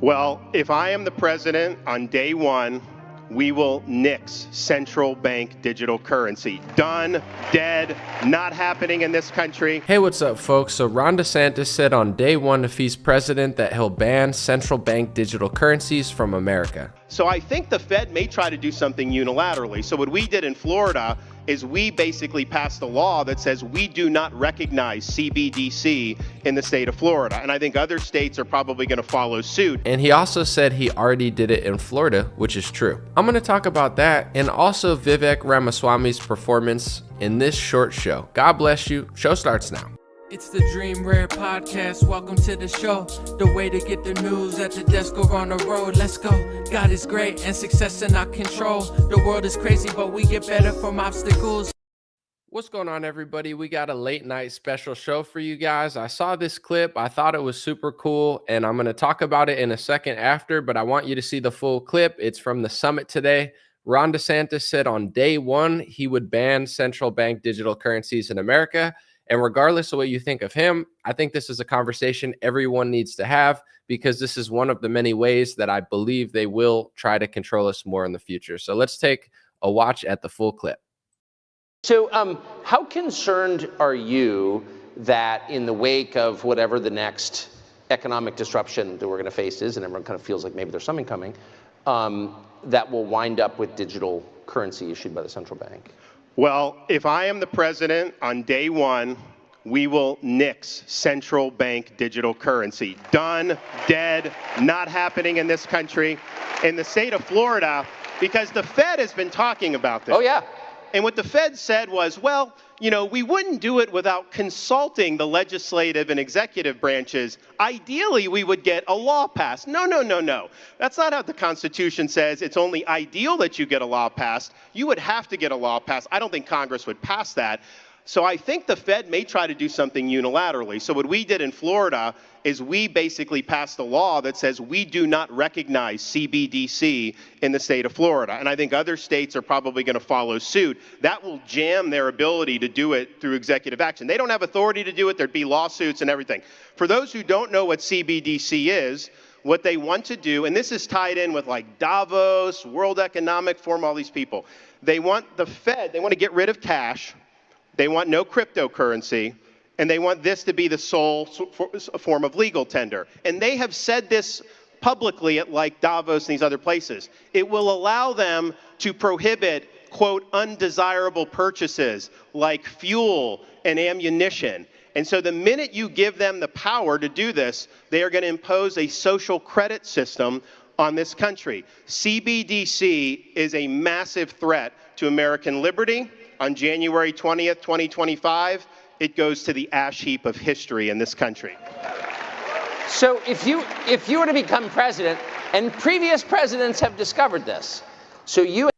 Well, if I am the president on day one, we will nix central bank digital currency. Done, dead, not happening in this country. Hey, what's up, folks? So Ron DeSantis said on day one if he's president that he'll ban central bank digital currencies from America. So I think the Fed may try to do something unilaterally. So what we did in Florida is we basically passed a law that says we do not recognize CBDC in the state of Florida. And I think other states are probably going to follow suit. And he also said he already did it in Florida, which is true. I'm going to talk about that and also Vivek Ramaswamy's performance in this short show. God bless you. Show starts now. It's the Dream Rare Podcast. Welcome to the show. The way to get the news at the desk or on the road. Let's go. God is great and success in our control. The world is crazy, but we get better from obstacles. What's going on, everybody? We got a late night special show for you guys. I saw this clip. I thought it was super cool, and I'm going to talk about it in a second after, but I want you to see the full clip. It's from the summit today. Ron DeSantis said on day one he would ban central bank digital currencies in America. And regardless of what you think of him, I think this is a conversation everyone needs to have because this is one of the many ways that I believe they will try to control us more in the future. So let's take a watch at the full clip. So how concerned are you that in the wake of whatever the next economic disruption that we're going to face is, and everyone kind of feels like maybe there's something coming, that will wind up with digital currency issued by the central bank? Well, if I am the president on day one, we will nix central bank digital currency. Done, dead, not happening in this country. In the state of Florida, because the Fed has been talking about this. Oh, yeah. And what the Fed said was, well, you know, we wouldn't do it without consulting the legislative and executive branches. Ideally, we would get a law passed. No. That's not how the Constitution says. It's only ideal that you get a law passed. You would have to get a law passed. I don't think Congress would pass that. So I think the Fed may try to do something unilaterally. So what we did in Florida is we basically passed a law that says we do not recognize CBDC in the state of Florida. And I think other states are probably going to follow suit. That will jam their ability to do it through executive action. They don't have authority to do it. There'd be lawsuits and everything. For those who don't know what CBDC is, what they want to do, and this is tied in with like Davos, World Economic Forum, all these people. They want the Fed, they want to get rid of cash. They want no cryptocurrency, and they want this to be the sole form of legal tender. And they have said this publicly at like Davos and these other places. It will allow them to prohibit, quote, undesirable purchases like fuel and ammunition. And so the minute you give them the power to do this, they are going to impose a social credit system on this country. CBDC is a massive threat to American liberty. On January 20th, 2025, it goes to the ash heap of history in this country. So if you were to become president, and previous presidents have discovered this, so you...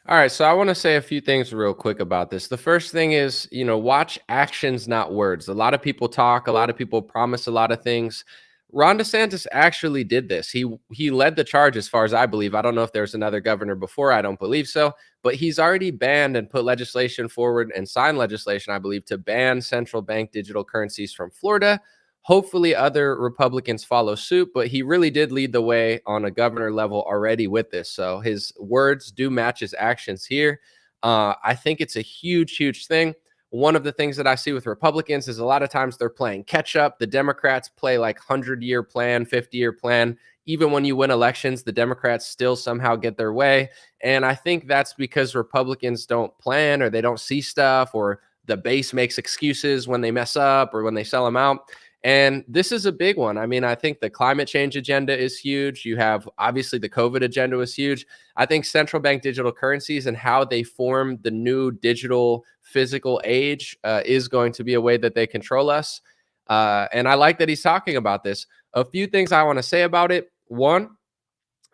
All right, so I want to say a few things real quick about this. The first thing is, watch actions, not words. A lot of people talk, a lot of people promise a lot of things. Ron DeSantis actually did this. He led the charge as far as I believe. I don't know if there's another governor before. I don't believe so. But he's already banned and put legislation forward and signed legislation, I believe, to ban central bank digital currencies from Florida. Hopefully other Republicans follow suit, but he really did lead the way on a governor level already with this. So his words do match his actions here. I think it's a huge, huge thing. One of the things that I see with Republicans is a lot of times they're playing catch up. The Democrats play like 100-year plan, 50-year plan. Even when you win elections, the Democrats still somehow get their way. And I think that's because Republicans don't plan or they don't see stuff or the base makes excuses when they mess up or when they sell them out. And this is a big one. I mean, I think the climate change agenda is huge. You have, obviously, the COVID agenda was huge. I think central bank digital currencies and how they form the new digital physical age is going to be a way that they control us. And I like that he's talking about this. A few things I want to say about it. One,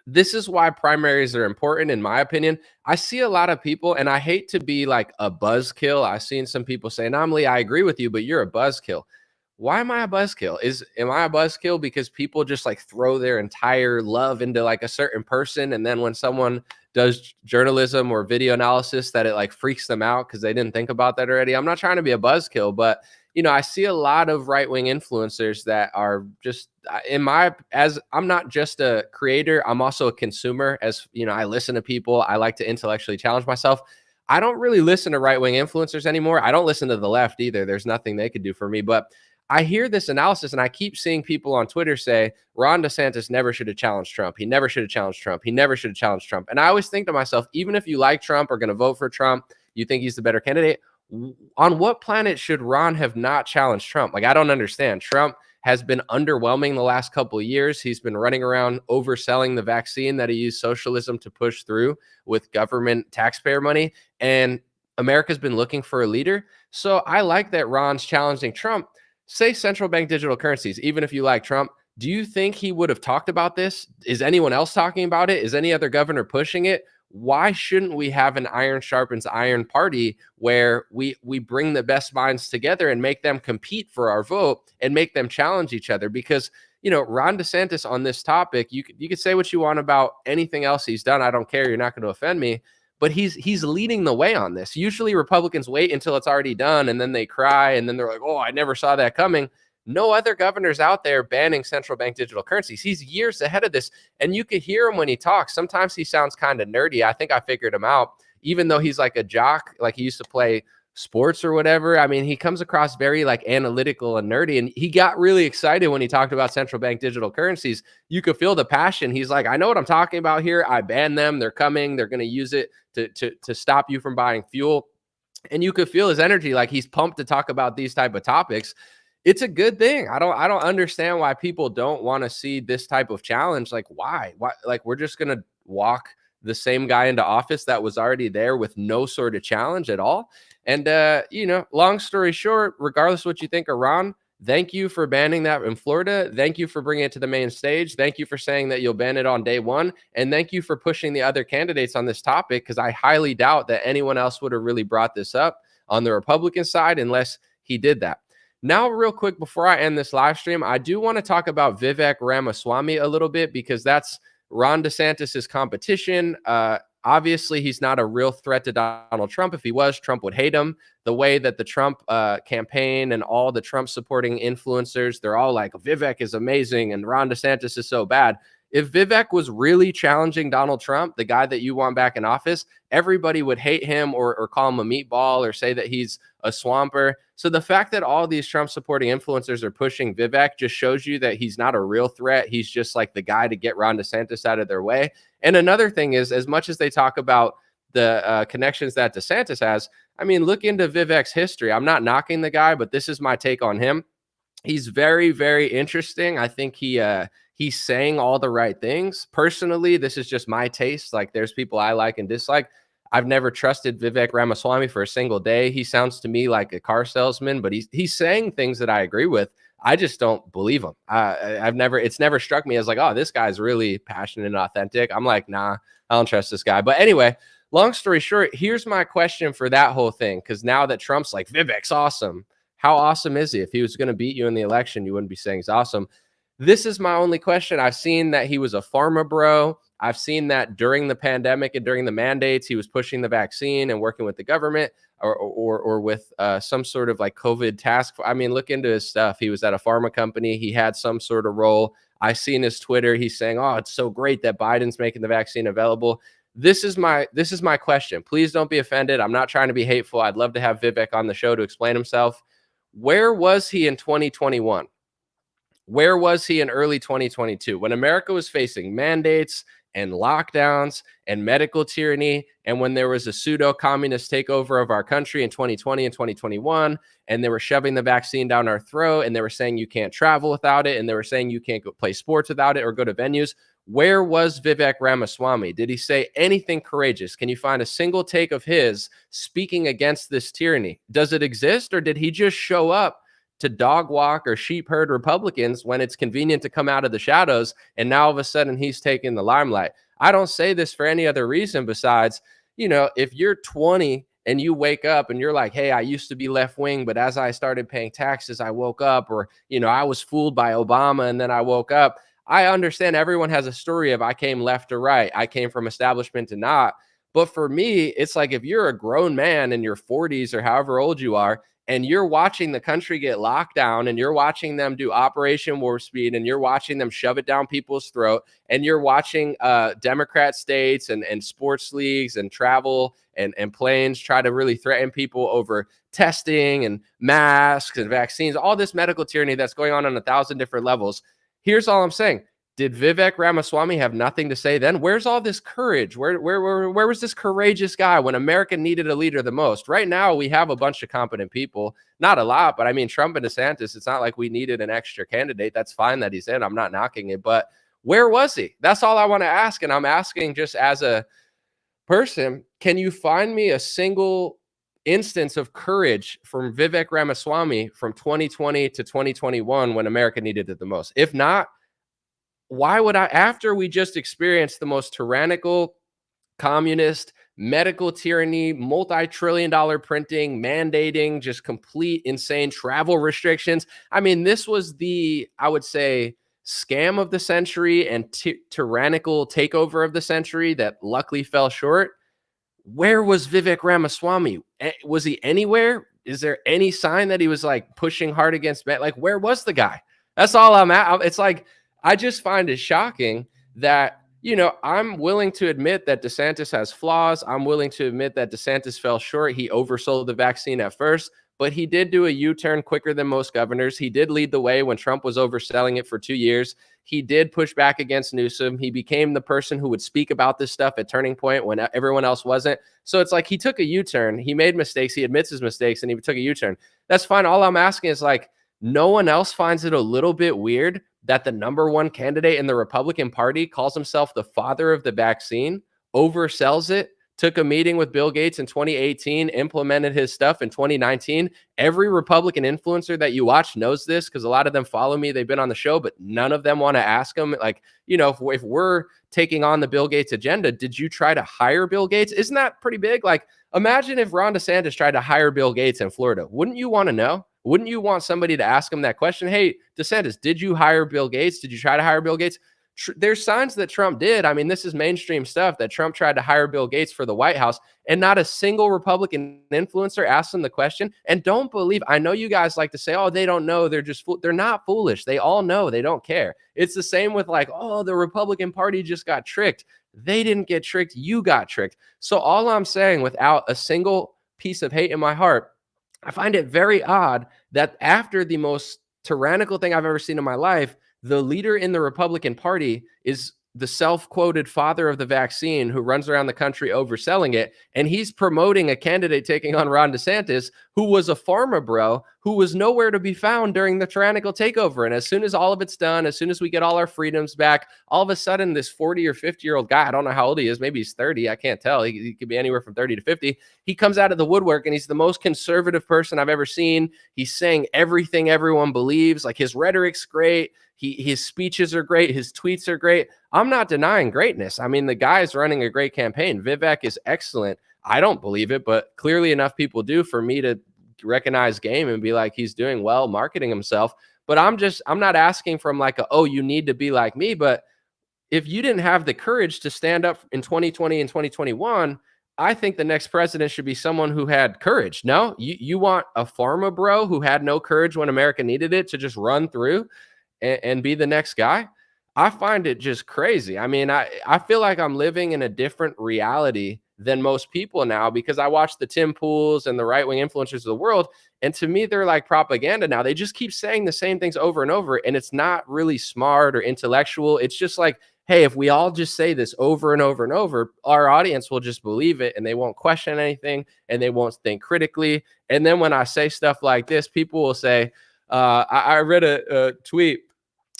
this is why primaries are important, in my opinion. I see a lot of people, and I hate to be like a buzzkill. I've seen some people say, Namli, I agree with you, but you're a buzzkill. Why am I a buzzkill? Am I a buzzkill because people just like throw their entire love into like a certain person, and then when someone does journalism or video analysis that it like freaks them out because they didn't think about that already? I'm not trying to be a buzzkill, but I see a lot of right-wing influencers that are just as I'm not just a creator, I'm also a consumer. As I listen to people, I like to intellectually challenge myself. I don't really listen to right-wing influencers anymore. I don't listen to the left either. There's nothing they could do for me. But I hear this analysis and I keep seeing people on Twitter say Ron DeSantis never should have challenged Trump. He never should have challenged Trump. He never should have challenged Trump. And I always think to myself, even if you like Trump or going to vote for Trump, you think he's the better candidate, on what planet should Ron have not challenged Trump? Like, I don't understand. Trump has been underwhelming the last couple of years. He's been running around overselling the vaccine that he used socialism to push through with government taxpayer money. And America's been looking for a leader. So I like that Ron's challenging Trump. Say central bank digital currencies, even if you like Trump, do you think he would have talked about this? Is anyone else talking about it? Is any other governor pushing it? Why shouldn't we have an iron sharpens iron party where we bring the best minds together and make them compete for our vote and make them challenge each other? Because, Ron DeSantis on this topic, you could say what you want about anything else he's done. I don't care. You're not going to offend me. But he's leading the way on this. Usually Republicans wait until it's already done and then they cry and then they're like, oh, I never saw that coming. No other governors out there banning central bank digital currencies. He's years ahead of this. And you could hear him when he talks. Sometimes he sounds kind of nerdy. I think I figured him out, even though he's like a jock, like he used to play sports or whatever. I mean, he comes across very like analytical and nerdy. And he got really excited when he talked about central bank digital currencies. You could feel the passion. He's like, I know what I'm talking about here. I ban them. They're coming. They're going to use it to stop you from buying fuel. And you could feel his energy. Like he's pumped to talk about these type of topics. It's a good thing. I don't understand why people don't want to see this type of challenge. Like, why? Like, we're just going to walk the same guy into office that was already there with no sort of challenge at all. And, long story short, regardless of what you think of Ron, thank you for banning that in Florida. Thank you for bringing it to the main stage. Thank you for saying that you'll ban it on day one. And thank you for pushing the other candidates on this topic, because I highly doubt that anyone else would have really brought this up on the Republican side unless he did that. Now, real quick, before I end this live stream, I do want to talk about Vivek Ramaswamy a little bit, because that's Ron DeSantis's competition. Obviously, he's not a real threat to Donald Trump. If he was, Trump would hate him. The way that the Trump campaign and all the Trump supporting influencers, they're all like, Vivek is amazing and Ron DeSantis is so bad. If Vivek was really challenging Donald Trump, the guy that you want back in office, everybody would hate him or call him a meatball or say that he's a swamper. So the fact that all these Trump supporting influencers are pushing Vivek just shows you that he's not a real threat. He's just like the guy to get Ron DeSantis out of their way. And another thing is, as much as they talk about the connections that DeSantis has, I mean, look into Vivek's history. I'm not knocking the guy, but this is my take on him. He's very, very interesting. I think he's saying all the right things. Personally, this is just my taste. Like, there's people I like and dislike. I've never trusted Vivek Ramaswamy for a single day. He sounds to me like a car salesman, but he's saying things that I agree with. I just don't believe him. It's never struck me as like, oh, this guy's really passionate and authentic. I'm like, nah, I don't trust this guy. But anyway, long story short, here's my question for that whole thing. Because now that Trump's like, Vivek's awesome. How awesome is he? If he was going to beat you in the election, you wouldn't be saying he's awesome. This is my only question. I've seen that he was a pharma bro. I've seen that during the pandemic and during the mandates, he was pushing the vaccine and working with the government or with some sort of like COVID task. I mean, look into his stuff. He was at a pharma company. He had some sort of role. I seen his Twitter. He's saying, oh, it's so great that Biden's making the vaccine available. This is my question. Please don't be offended. I'm not trying to be hateful. I'd love to have Vivek on the show to explain himself. Where was he in 2021? Where was he in early 2022 when America was facing mandates and lockdowns and medical tyranny, and when there was a pseudo-communist takeover of our country in 2020 and 2021, and they were shoving the vaccine down our throat, and they were saying you can't travel without it, and they were saying you can't go play sports without it or go to venues? Where was Vivek Ramaswamy? Did he say anything courageous? Can you find a single take of his speaking against this tyranny? Does it exist, or did he just show up to dog walk or sheep herd Republicans when it's convenient to come out of the shadows, and now all of a sudden he's taking the limelight? I don't say this for any other reason besides, if you're 20 and you wake up and you're like, hey, I used to be left wing, but as I started paying taxes, I woke up, or, I was fooled by Obama and then I woke up. I understand everyone has a story of I came left or right. I came from establishment to not. But for me, it's like if you're a grown man in your 40s or however old you are, and you're watching the country get locked down, and you're watching them do Operation Warp Speed, and you're watching them shove it down people's throat, and you're watching Democrat states and sports leagues and travel and planes try to really threaten people over testing and masks and vaccines, all this medical tyranny that's going on 1,000 different levels. Here's all I'm saying. Did Vivek Ramaswamy have nothing to say then? Where's all this courage? Where was this courageous guy when America needed a leader the most? Right now, we have a bunch of competent people. Not a lot, but I mean, Trump and DeSantis, it's not like we needed an extra candidate. That's fine that he's in. I'm not knocking it. But where was he? That's all I want to ask. And I'm asking just as a person, can you find me a single instance of courage from Vivek Ramaswamy from 2020 to 2021 when America needed it the most? If not, why would I, after we just experienced the most tyrannical, communist, medical tyranny, multi-trillion-dollar printing, mandating, just complete insane travel restrictions? I mean, this was the, I would say, scam of the century and tyrannical takeover of the century that luckily fell short. Where was Vivek Ramaswamy? Was he anywhere? Is there any sign that he was like pushing hard against, like, where was the guy? That's all I'm at. It's like, I just find it shocking that, you know, I'm willing to admit that DeSantis has flaws. I'm willing to admit that DeSantis fell short. He oversold the vaccine at first, but he did do a U-turn quicker than most governors. He did lead the way when Trump was overselling it for 2 years. He did push back against Newsom. He became the person who would speak about this stuff at Turning Point when everyone else wasn't. So it's like he took a U-turn. He made mistakes. He admits his mistakes, and he took a U-turn. That's fine. All I'm asking is, like, no one else finds it a little bit weird that the #1 candidate in the Republican Party calls himself the father of the vaccine, oversells it, took a meeting with Bill Gates in 2018, implemented his stuff in 2019. Every Republican influencer that you watch knows this because a lot of them follow me. They've been on the show, but none of them want to ask him, like, you know, if we're taking on the Bill Gates agenda, did you try to hire Bill Gates? Isn't that pretty big? Like, imagine if Ron DeSantis tried to hire Bill Gates in Florida. Wouldn't you want to know? Wouldn't you want somebody to ask him that question? Hey, DeSantis, did you hire Bill Gates? Did you try to hire Bill Gates? There's signs that Trump did. I mean, this is mainstream stuff that Trump tried to hire Bill Gates for the White House, and not a single Republican influencer asked him the question. And don't believe, I know you guys like to say, oh, they don't know. They're just, they're not foolish. They all know. They don't care. It's the same with like, oh, the Republican Party just got tricked. They didn't get tricked. You got tricked. So all I'm saying, without a single piece of hate in my heart, I find it very odd that after the most tyrannical thing I've ever seen in my life, the leader in the Republican Party is the self-quoted father of the vaccine who runs around the country overselling it. And he's promoting a candidate taking on Ron DeSantis, who was a pharma bro, who was nowhere to be found during the tyrannical takeover. And as soon as all of it's done, as soon as we get all our freedoms back, all of a sudden this 40 or 50-year-old guy, I don't know how old he is, maybe he's 30, I can't tell. He could be anywhere from 30 to 50. He comes out of the woodwork and he's the most conservative person I've ever seen. He's saying everything everyone believes. Like, his rhetoric's great. His speeches are great. His tweets are great. I'm not denying greatness. I mean, the guy's running a great campaign. Vivek is excellent. I don't believe it, but clearly enough people do for me to recognize game and be like, he's doing well marketing himself. But I'm not asking from like, oh, you need to be like me. But if you didn't have the courage to stand up in 2020 and 2021, I think the next president should be someone who had courage. No, you want a pharma bro who had no courage when America needed it to just run through and be the next guy? I find it just crazy. I mean, I feel like I'm living in a different reality than most people now because I watch the Tim Pools and the right-wing influencers of the world. And to me, they're like propaganda now. They just keep saying the same things over and over. And it's not really smart or intellectual. It's just like, hey, if we all just say this over and over and over, our audience will just believe it and they won't question anything and they won't think critically. And then when I say stuff like this, people will say, I read a tweet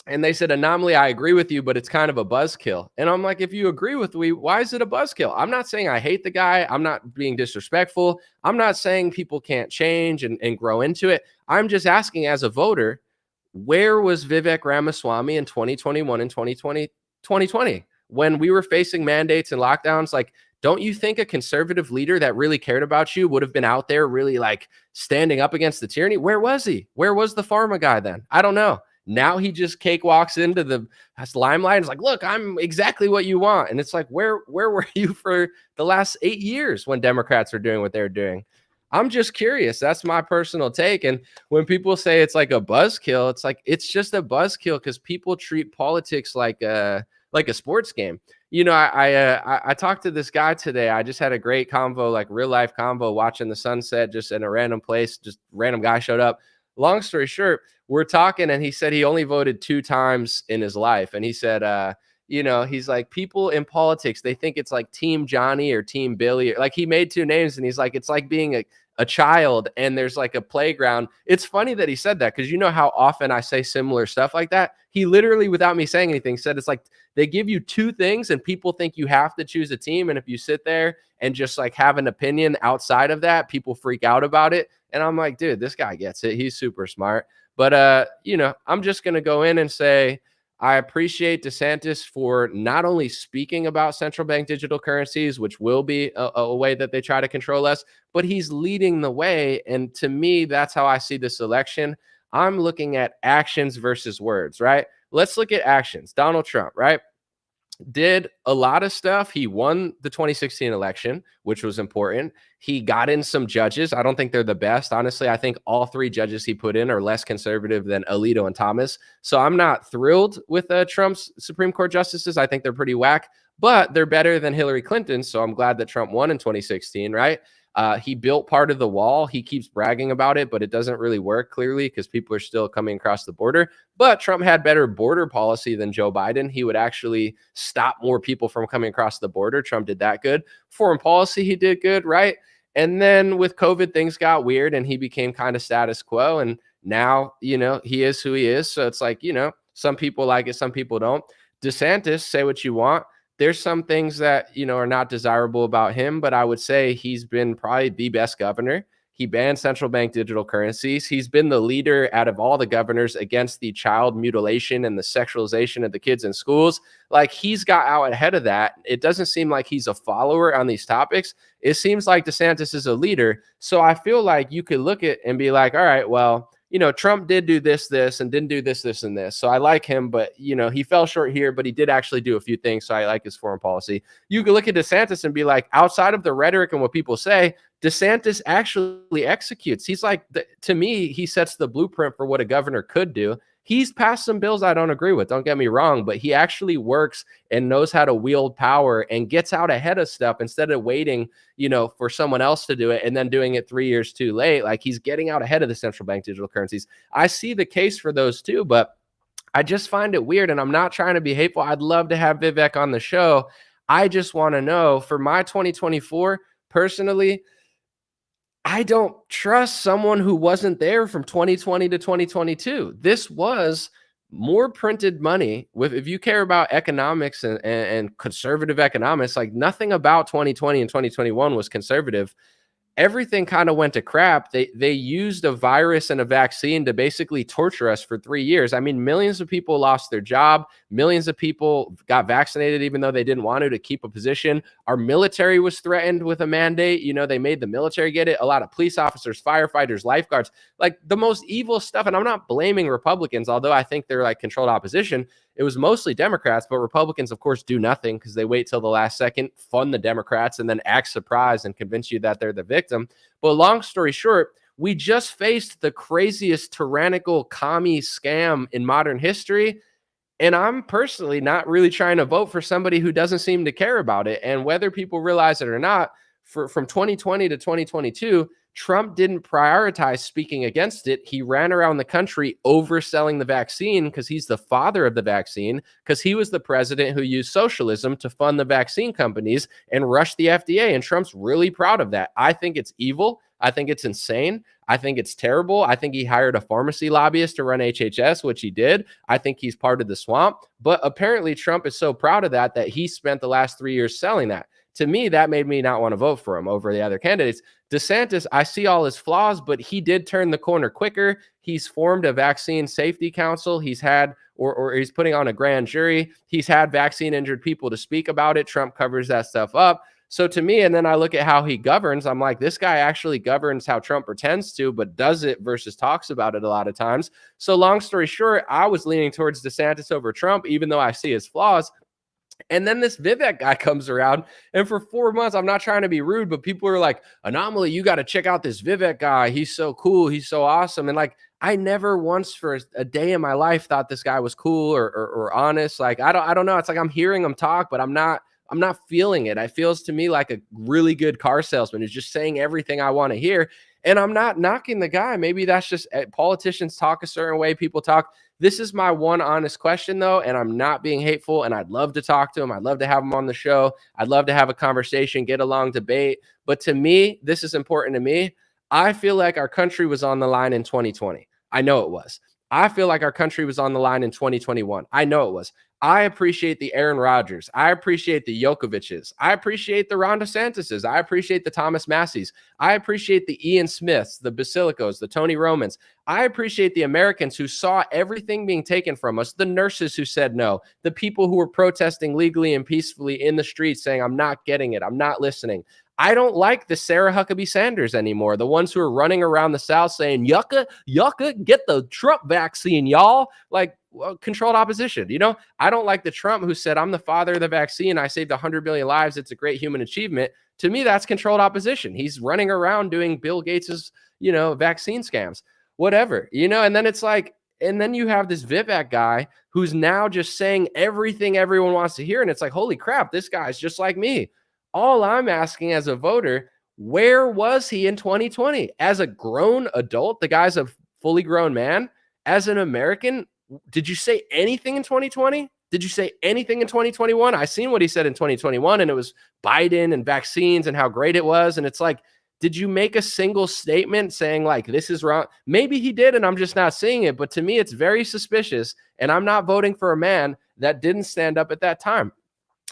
and they said, Anomaly, I agree with you, but it's kind of a buzzkill. And I'm like, if you agree with me, why is it a buzzkill? I'm not saying I hate the guy. I'm not being disrespectful. I'm not saying people can't change and grow into it. I'm just asking, as a voter, where was Vivek Ramaswamy in 2021 and 2020 when we were facing mandates and lockdowns? Like, don't you think a conservative leader that really cared about you would have been out there really like standing up against the tyranny? Where was he? Where was the pharma guy then? I don't know. Now he just cakewalks into the limelight and is like, look, I'm exactly what you want. And it's like, where were you for the last 8 years when Democrats were doing what they're doing? I'm just curious. That's my personal take. And when people say it's like a buzzkill, it's like it's just a buzzkill because people treat politics like a sports game. I talked to this guy today. I just had a great convo, like real life convo, watching the sunset just in a random place. Just random guy showed up. Long story short, we're talking, and he said he only voted 2 times in his life, and he said, he's like, people in politics, they think it's like Team Johnny or Team Billy. Like, he made 2 names, and he's like, it's like being a child and there's like a playground. It's funny that he said that because you know how often I say similar stuff like that. He literally, without me saying anything, said it's like they give you 2 things and people think you have to choose a team. And if you sit there and just like have an opinion outside of that, people freak out about it. And I'm like, dude, this guy gets it. He's super smart. But, I'm just going to go in and say, I appreciate DeSantis for not only speaking about central bank digital currencies, which will be a way that they try to control us, but he's leading the way. And to me, that's how I see this election. I'm looking at actions versus words, right? Let's look at actions. Donald Trump, right? Did a lot of stuff. He won the 2016 election, which was important. He got in some judges. I don't think they're the best. Honestly, I think all 3 judges he put in are less conservative than Alito and Thomas. So I'm not thrilled with Trump's Supreme Court justices. I think they're pretty whack, but they're better than Hillary Clinton. So I'm glad that Trump won in 2016, right? He built part of the wall. He keeps bragging about it, but it doesn't really work clearly because people are still coming across the border. But Trump had better border policy than Joe Biden. He would actually stop more people from coming across the border. Trump did that good. Foreign policy, he did good, right? And then with COVID, things got weird and he became kind of status quo. And now, he is who he is. So it's like, some people like it, some people don't. DeSantis, say what you want. There's some things that, are not desirable about him, but I would say he's been probably the best governor. He banned central bank digital currencies. He's been the leader out of all the governors against the child mutilation and the sexualization of the kids in schools. Like, he's got out ahead of that. It doesn't seem like he's a follower on these topics. It seems like DeSantis is a leader. So I feel like you could look at and be like, all right, well, Trump did do this, and didn't do this, and this. So I like him, but, he fell short here, but he did actually do a few things. So I like his foreign policy. You could look at DeSantis and be like, outside of the rhetoric and what people say, DeSantis actually executes. He's like, to me, he sets the blueprint for what a governor could do. He's passed some bills I don't agree with, don't get me wrong, but he actually works and knows how to wield power and gets out ahead of stuff instead of waiting, for someone else to do it and then doing it 3 years too late. Like, he's getting out ahead of the central bank digital currencies. I see the case for those too, but I just find it weird, and I'm not trying to be hateful. I'd love to have Vivek on the show. I just want to know, for my 2024, personally, I don't trust someone who wasn't there from 2020 to 2022. This was more printed money. If you care about economics and conservative economics, like, nothing about 2020 and 2021 was conservative. Everything kind of went to crap. They used a virus and a vaccine to basically torture us for 3 years. I mean, millions of people lost their job. Millions of people got vaccinated even though they didn't want to keep a position. Our military was threatened with a mandate. They made the military get it. A lot of police officers, firefighters, lifeguards, like the most evil stuff. And I'm not blaming Republicans, although I think they're like controlled opposition. It was mostly Democrats, but Republicans, of course, do nothing because they wait till the last second, fund the Democrats, and then act surprised and convince you that they're the victim. But long story short, we just faced the craziest tyrannical commie scam in modern history. And I'm personally not really trying to vote for somebody who doesn't seem to care about it. And whether people realize it or not, from 2020 to 2022, Trump didn't prioritize speaking against it. He ran around the country overselling the vaccine because he's the father of the vaccine, because he was the president who used socialism to fund the vaccine companies and rush the FDA. And Trump's really proud of that. I think it's evil. I think it's insane. I think it's terrible. I think he hired a pharmacy lobbyist to run HHS, which he did. I think he's part of the swamp. But apparently Trump is so proud of that he spent the last 3 years selling that. To me, that made me not want to vote for him over the other candidates. DeSantis, I see all his flaws, but he did turn the corner quicker. He's formed a vaccine safety council. He's had, or he's putting on a grand jury. He's had vaccine injured people to speak about it. Trump covers that stuff up. So to me, and then I look at how he governs, I'm like, this guy actually governs how Trump pretends to, but does it versus talks about it a lot of times. So long story short, I was leaning towards DeSantis over Trump, even though I see his flaws. And then this Vivek guy comes around, and for 4 months, I'm not trying to be rude, but people are like, Anomaly, you got to check out this Vivek guy. He's so cool. He's so awesome. And like, I never once for a day in my life thought this guy was cool or honest. Like, I don't know. It's like I'm hearing him talk, but I'm not feeling it. It feels to me like a really good car salesman who's just saying everything I want to hear. And I'm not knocking the guy. Maybe that's just politicians talk a certain way, people talk. This is my one honest question, though, and I'm not being hateful, and I'd love to talk to him. I'd love to have him on the show. I'd love to have a conversation, get along, debate. But to me, this is important to me. I feel like our country was on the line in 2020. I know it was. I feel like our country was on the line in 2021. I know it was. I appreciate the Aaron Rodgers. I appreciate the Jokoviches. I appreciate the Ron DeSantises. I appreciate the Thomas Masseys. I appreciate the Ian Smiths, the Basilicos, the Tony Romans. I appreciate the Americans who saw everything being taken from us, the nurses who said no, the people who were protesting legally and peacefully in the streets saying, I'm not getting it, I'm not listening. I don't like the Sarah Huckabee Sanders anymore, the ones who are running around the South saying, yucca, get the Trump vaccine, y'all. Like, controlled opposition. You know, I don't like the Trump who said, I'm the father of the vaccine. I saved 100 million lives. It's a great human achievement. To me, that's controlled opposition. He's running around doing Bill Gates's, vaccine scams, whatever, and then it's like, and then you have this Vivek guy who's now just saying everything everyone wants to hear. And it's like, holy crap, this guy's just like me. All I'm asking as a voter, where was he in 2020? As a grown adult, the guy's a fully grown man. As an American, did you say anything in 2020? Did you say anything in 2021? I seen what he said in 2021, and it was Biden and vaccines and how great it was. And it's like, did you make a single statement saying like, this is wrong? Maybe he did, and I'm just not seeing it. But to me, it's very suspicious. And I'm not voting for a man that didn't stand up at that time.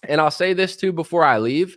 And I'll say this too before I leave.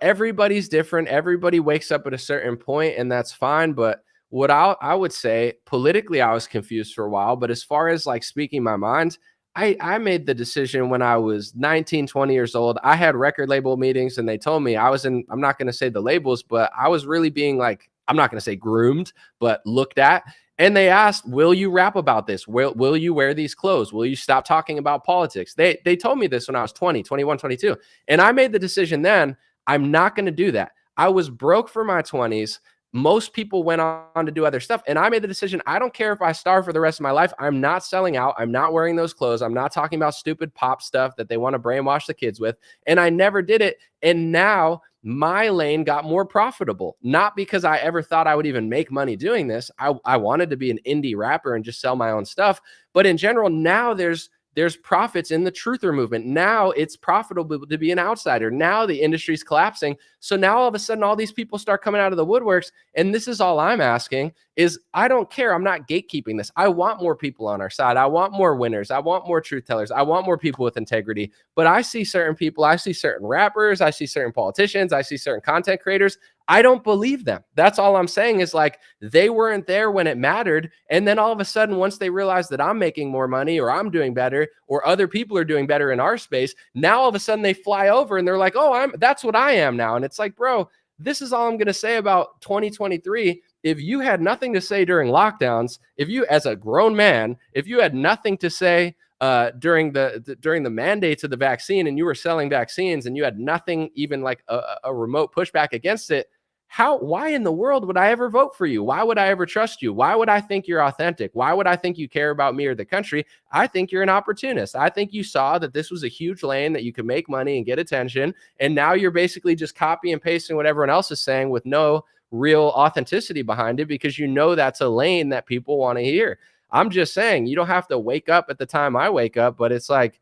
Everybody's different. Everybody wakes up at a certain point, and that's fine. But what I would say politically, I was confused for a while. But as far as like speaking my mind, I made the decision when I was 19, 20 years old. I had record label meetings, and they told me I'm not going to say the labels, but I was really being like, I'm not going to say groomed, but looked at. And they asked, will you rap about this? Will you wear these clothes? Will you stop talking about politics? They told me this when I was 20, 21, 22. And I made the decision then, I'm not going to do that. I was broke for my 20s. Most people went on to do other stuff. And I made the decision, I don't care if I starve for the rest of my life. I'm not selling out. I'm not wearing those clothes. I'm not talking about stupid pop stuff that they want to brainwash the kids with. And I never did it. And now my lane got more profitable, not because I ever thought I would even make money doing this. I wanted to be an indie rapper and just sell my own stuff. But in general, now there's profits in the truther movement. Now it's profitable to be an outsider. Now the industry's collapsing. So now all of a sudden, all these people start coming out of the woodworks. And this is all I'm asking is, I don't care. I'm not gatekeeping this. I want more people on our side. I want more winners. I want more truth tellers. I want more people with integrity. But I see certain people, I see certain rappers, I see certain politicians, I see certain content creators. I don't believe them. That's all I'm saying is like, they weren't there when it mattered. And then all of a sudden, once they realize that I'm making more money or I'm doing better or other people are doing better in our space, now all of a sudden they fly over and they're like, oh, that's what I am now. And it's like, bro, this is all I'm going to say about 2023. If you had nothing to say during lockdowns, if you, as a grown man, if you had nothing to say during the mandates of the vaccine and you were selling vaccines and you had nothing, even like a remote pushback against it, why in the world would I ever vote for you? Why would I ever trust you? Why would I think you're authentic? Why would I think you care about me or the country? I think you're an opportunist. I think you saw that this was a huge lane that you could make money and get attention. And now you're basically just copy and pasting what everyone else is saying with no real authenticity behind it, because you know that's a lane that people want to hear. I'm just saying, you don't have to wake up at the time I wake up, but it's like,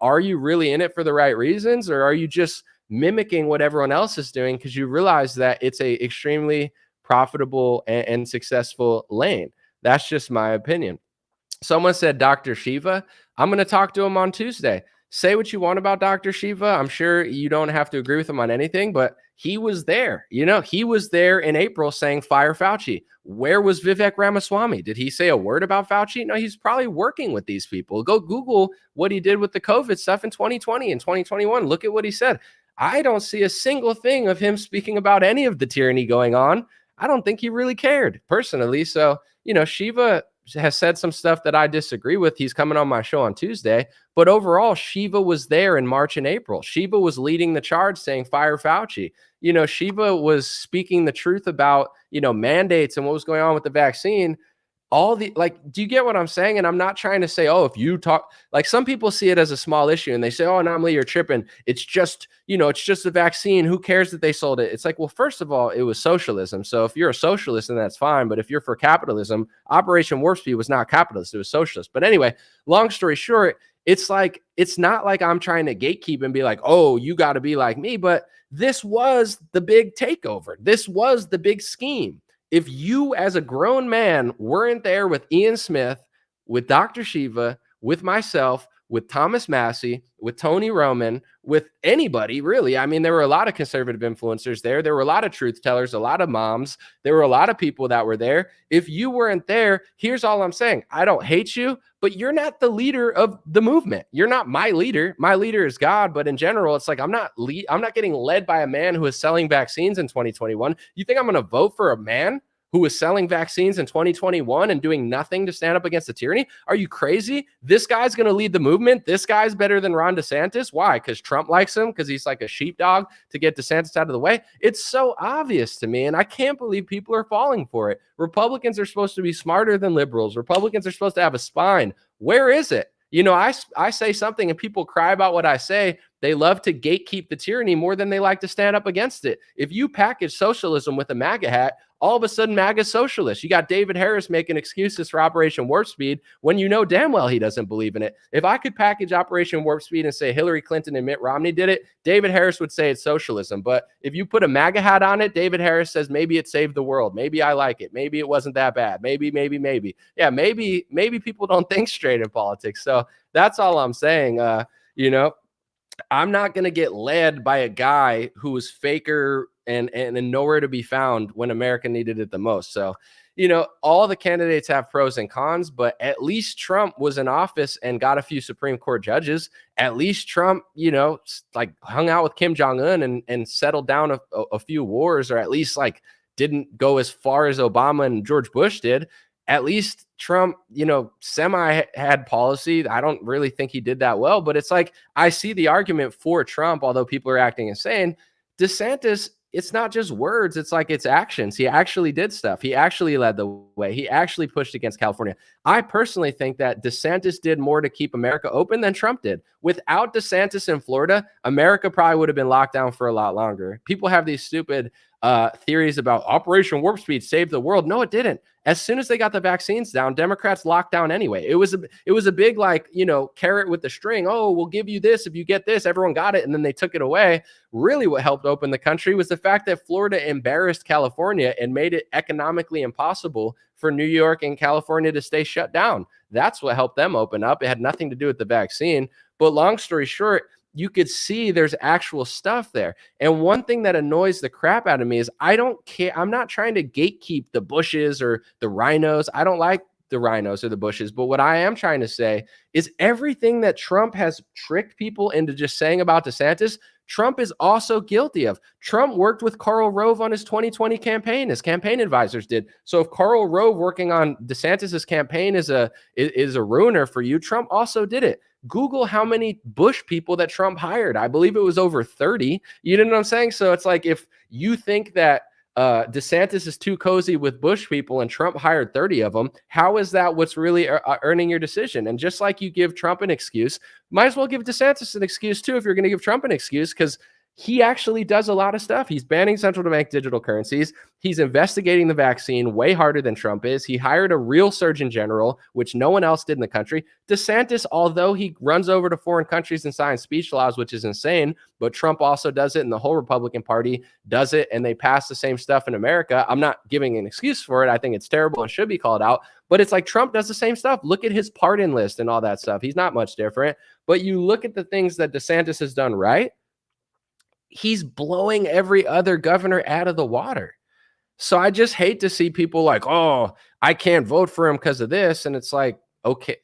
are you really in it for the right reasons, or are you just mimicking what everyone else is doing because you realize that it's a extremely profitable and successful lane? That's just my opinion. Someone said Dr. Shiva. I'm going to talk to him on Tuesday. Say what you want about Dr. Shiva. I'm sure you don't have to agree with him on anything, but he was there. He was there in April saying fire Fauci. Where was Vivek Ramaswamy? Did he say a word about Fauci? No, he's probably working with these people. Go Google what he did with the COVID stuff in 2020 and 2021. Look at what he said. I don't see a single thing of him speaking about any of the tyranny going on. I don't think he really cared personally. So, Shiva has said some stuff that I disagree with. He's coming on my show on Tuesday. But overall, Shiva was there in March and April. Shiva was leading the charge saying, fire Fauci. Shiva was speaking the truth about, mandates and what was going on with the vaccine. Do you get what I'm saying? And I'm not trying to say, oh, if you talk, like some people see it as a small issue and they say, oh, Anomaly, you're tripping. It's just, it's just a vaccine. Who cares that they sold it? It's like, well, first of all, it was socialism. So if you're a socialist, then that's fine. But if you're for capitalism, Operation Warp Speed was not capitalist. It was socialist. But anyway, long story short, it's not like I'm trying to gatekeep and be like, oh, you got to be like me. But this was the big takeover. This was the big scheme. If you as a grown man weren't there with Ian Smith, with Dr. Shiva, with myself, with Thomas Massey, with Tony Roman, with anybody really. I mean, there were a lot of conservative influencers there. There were a lot of truth tellers, a lot of moms. There were a lot of people that were there. If you weren't there, here's all I'm saying. I don't hate you, but you're not the leader of the movement. You're not my leader. My leader is God. But in general, it's like I'm not getting led by a man who is selling vaccines in 2021. You think I'm going to vote for a man who was selling vaccines in 2021 and doing nothing to stand up against the tyranny? Are you crazy? This guy's going to lead the movement. This guy's better than Ron DeSantis. Why? Because Trump likes him? Because he's like a sheepdog to get DeSantis out of the way? It's so obvious to me, and I can't believe people are falling for it. Republicans are supposed to be smarter than liberals. Republicans are supposed to have a spine. Where is it? I say something and people cry about what I say. They love to gatekeep the tyranny more than they like to stand up against it. If you package socialism with a MAGA hat, all of a sudden MAGA's socialist. You got David Harris making excuses for Operation Warp Speed when you know damn well he doesn't believe in it. If I could package Operation Warp Speed and say Hillary Clinton and Mitt Romney did it, David Harris would say it's socialism. But if you put a MAGA hat on it, David Harris says maybe it saved the world. Maybe I like it. Maybe it wasn't that bad. Maybe. Yeah, maybe people don't think straight in politics. So that's all I'm saying. I'm not going to get led by a guy who was faker and nowhere to be found when America needed it the most. So, all the candidates have pros and cons, but at least Trump was in office and got a few Supreme Court judges. At least Trump, hung out with Kim Jong-un and settled down a few wars, or at least didn't go as far as Obama and George Bush did. At least Trump, semi had policy. I don't really think he did that well, but it's like, I see the argument for Trump, although people are acting insane. DeSantis, it's not just words. It's like, it's actions. He actually did stuff. He actually led the way. He actually pushed against California. I personally think that DeSantis did more to keep America open than Trump did. Without DeSantis in Florida, America probably would have been locked down for a lot longer. People have these stupid theories about Operation Warp Speed saved the world. No, it didn't. As soon as they got the vaccines down, Democrats locked down anyway. It was a big carrot with the string. Oh, we'll give you this if you get this. Everyone got it, and then they took it away. Really, what helped open the country was the fact that Florida embarrassed California and made it economically impossible for New York and California to stay shut down. That's what helped them open up. It had nothing to do with the vaccine. But long story short, you could see there's actual stuff there. And one thing that annoys the crap out of me is I don't care. I'm not trying to gatekeep the Bushes or the rhinos. I don't like the rhinos or the Bushes. But what I am trying to say is everything that Trump has tricked people into just saying about DeSantis, Trump is also guilty of. Trump worked with Karl Rove on his 2020 campaign. His campaign advisors did. So if Karl Rove working on DeSantis's campaign is a ruiner for you, Trump also did it. Google how many Bush people that Trump hired. I believe it was over 30. You know what I'm saying? So it's like, if you think that DeSantis is too cozy with Bush people and Trump hired 30 of them, how is that what's really earning your decision? And just like you give Trump an excuse, might as well give DeSantis an excuse too if you're going to give Trump an excuse, because he actually does a lot of stuff. He's banning central bank digital currencies. He's investigating the vaccine way harder than Trump is. He hired a real surgeon general, which no one else did in the country. DeSantis, although he runs over to foreign countries and signs speech laws, which is insane, but Trump also does it, and the whole Republican Party does it, and they pass the same stuff in America. I'm not giving an excuse for it. I think it's terrible and should be called out, but it's like Trump does the same stuff. Look at his pardon list and all that stuff. He's not much different, but you look at the things that DeSantis has done right, he's blowing every other governor out of the water. So I just hate to see people like, oh, I can't vote for him because of this. And it's like, okay,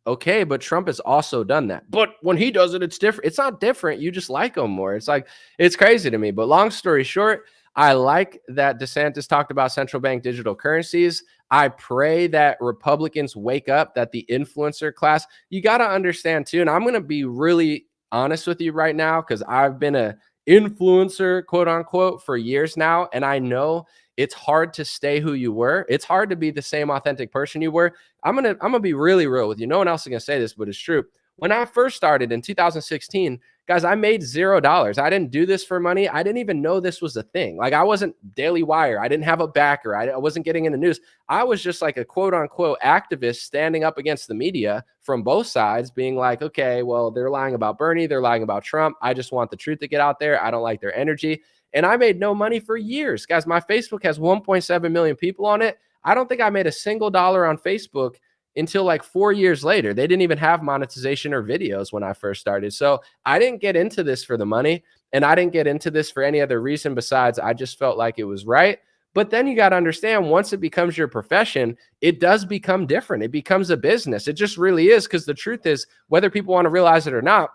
okay, but Trump has also done that. But when he does it, it's different. It's not different. You just like him more. It's like, it's crazy to me. But long story short, I like that DeSantis talked about central bank digital currencies. I pray that Republicans wake up, that the influencer class, you got to understand too. And I'm going to be really honest with you right now, because I've been a influencer, quote unquote, for years now. And I know it's hard to stay who you were. It's hard to be the same authentic person you were. I'm gonna be really real with you. No one else is gonna say this, but it's true. When I first started in 2016, guys, I made $0. I didn't do this for money. I didn't even know this was a thing. Like, I wasn't Daily Wire. I didn't have a backer. I wasn't getting in the news. I was just like a quote unquote activist standing up against the media from both sides, being like, okay, well, they're lying about Bernie. They're lying about Trump. I just want the truth to get out there. I don't like their energy. And I made no money for years. Guys, my Facebook has 1.7 million people on it. I don't think I made a single dollar on Facebook until like 4 years later. They didn't even have monetization or videos when I first started. So I didn't get into this for the money, and I didn't get into this for any other reason besides I just felt like it was right. But then you got to understand, once it becomes your profession, it does become different. It becomes a business. It just really is, because the truth is, whether people want to realize it or not,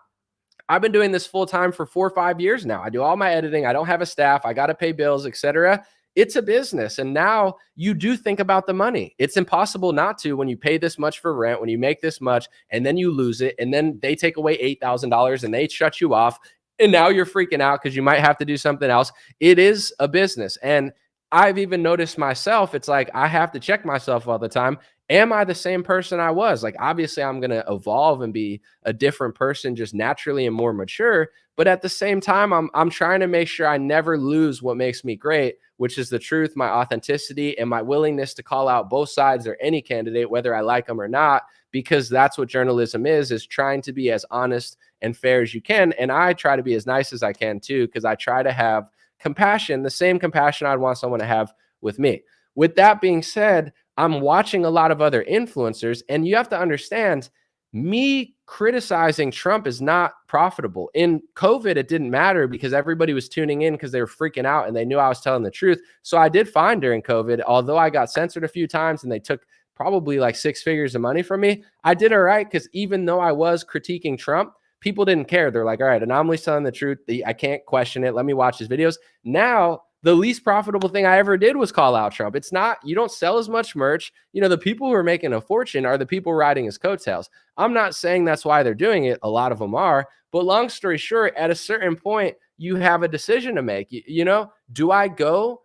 I've been doing this full time for 4 or 5 years now. I do all my editing. I don't have a staff. I got to pay bills, etc. It's a business. And now you do think about the money. It's impossible not to when you pay this much for rent, when you make this much, and then you lose it. And then they take away $8,000 and they shut you off. And now you're freaking out because you might have to do something else. It is a business. And I've even noticed myself, it's like I have to check myself all the time. Am I the same person I was? Like, obviously, I'm going to evolve and be a different person just naturally and more mature. But at the same time, I'm trying to make sure I never lose what makes me great, which is the truth, my authenticity, and my willingness to call out both sides or any candidate, whether I like them or not, because that's what journalism is trying to be as honest and fair as you can. And I try to be as nice as I can too, because I try to have compassion, the same compassion I'd want someone to have with me. With that being said, I'm watching a lot of other influencers, and you have to understand, me criticizing Trump is not profitable. In COVID, it didn't matter because everybody was tuning in because they were freaking out and they knew I was telling the truth. So I did fine during COVID, although I got censored a few times and they took probably like 6 figures of money from me. I did all right, because even though I was critiquing Trump, people didn't care. They're like, all right, Anomaly's telling the truth. I can't question it. Let me watch his videos. Now, the least profitable thing I ever did was call out Trump. It's not, you don't sell as much merch. You know, the people who are making a fortune are the people riding his coattails. I'm not saying that's why they're doing it. A lot of them are. But long story short, at a certain point, you have a decision to make. You know, do I go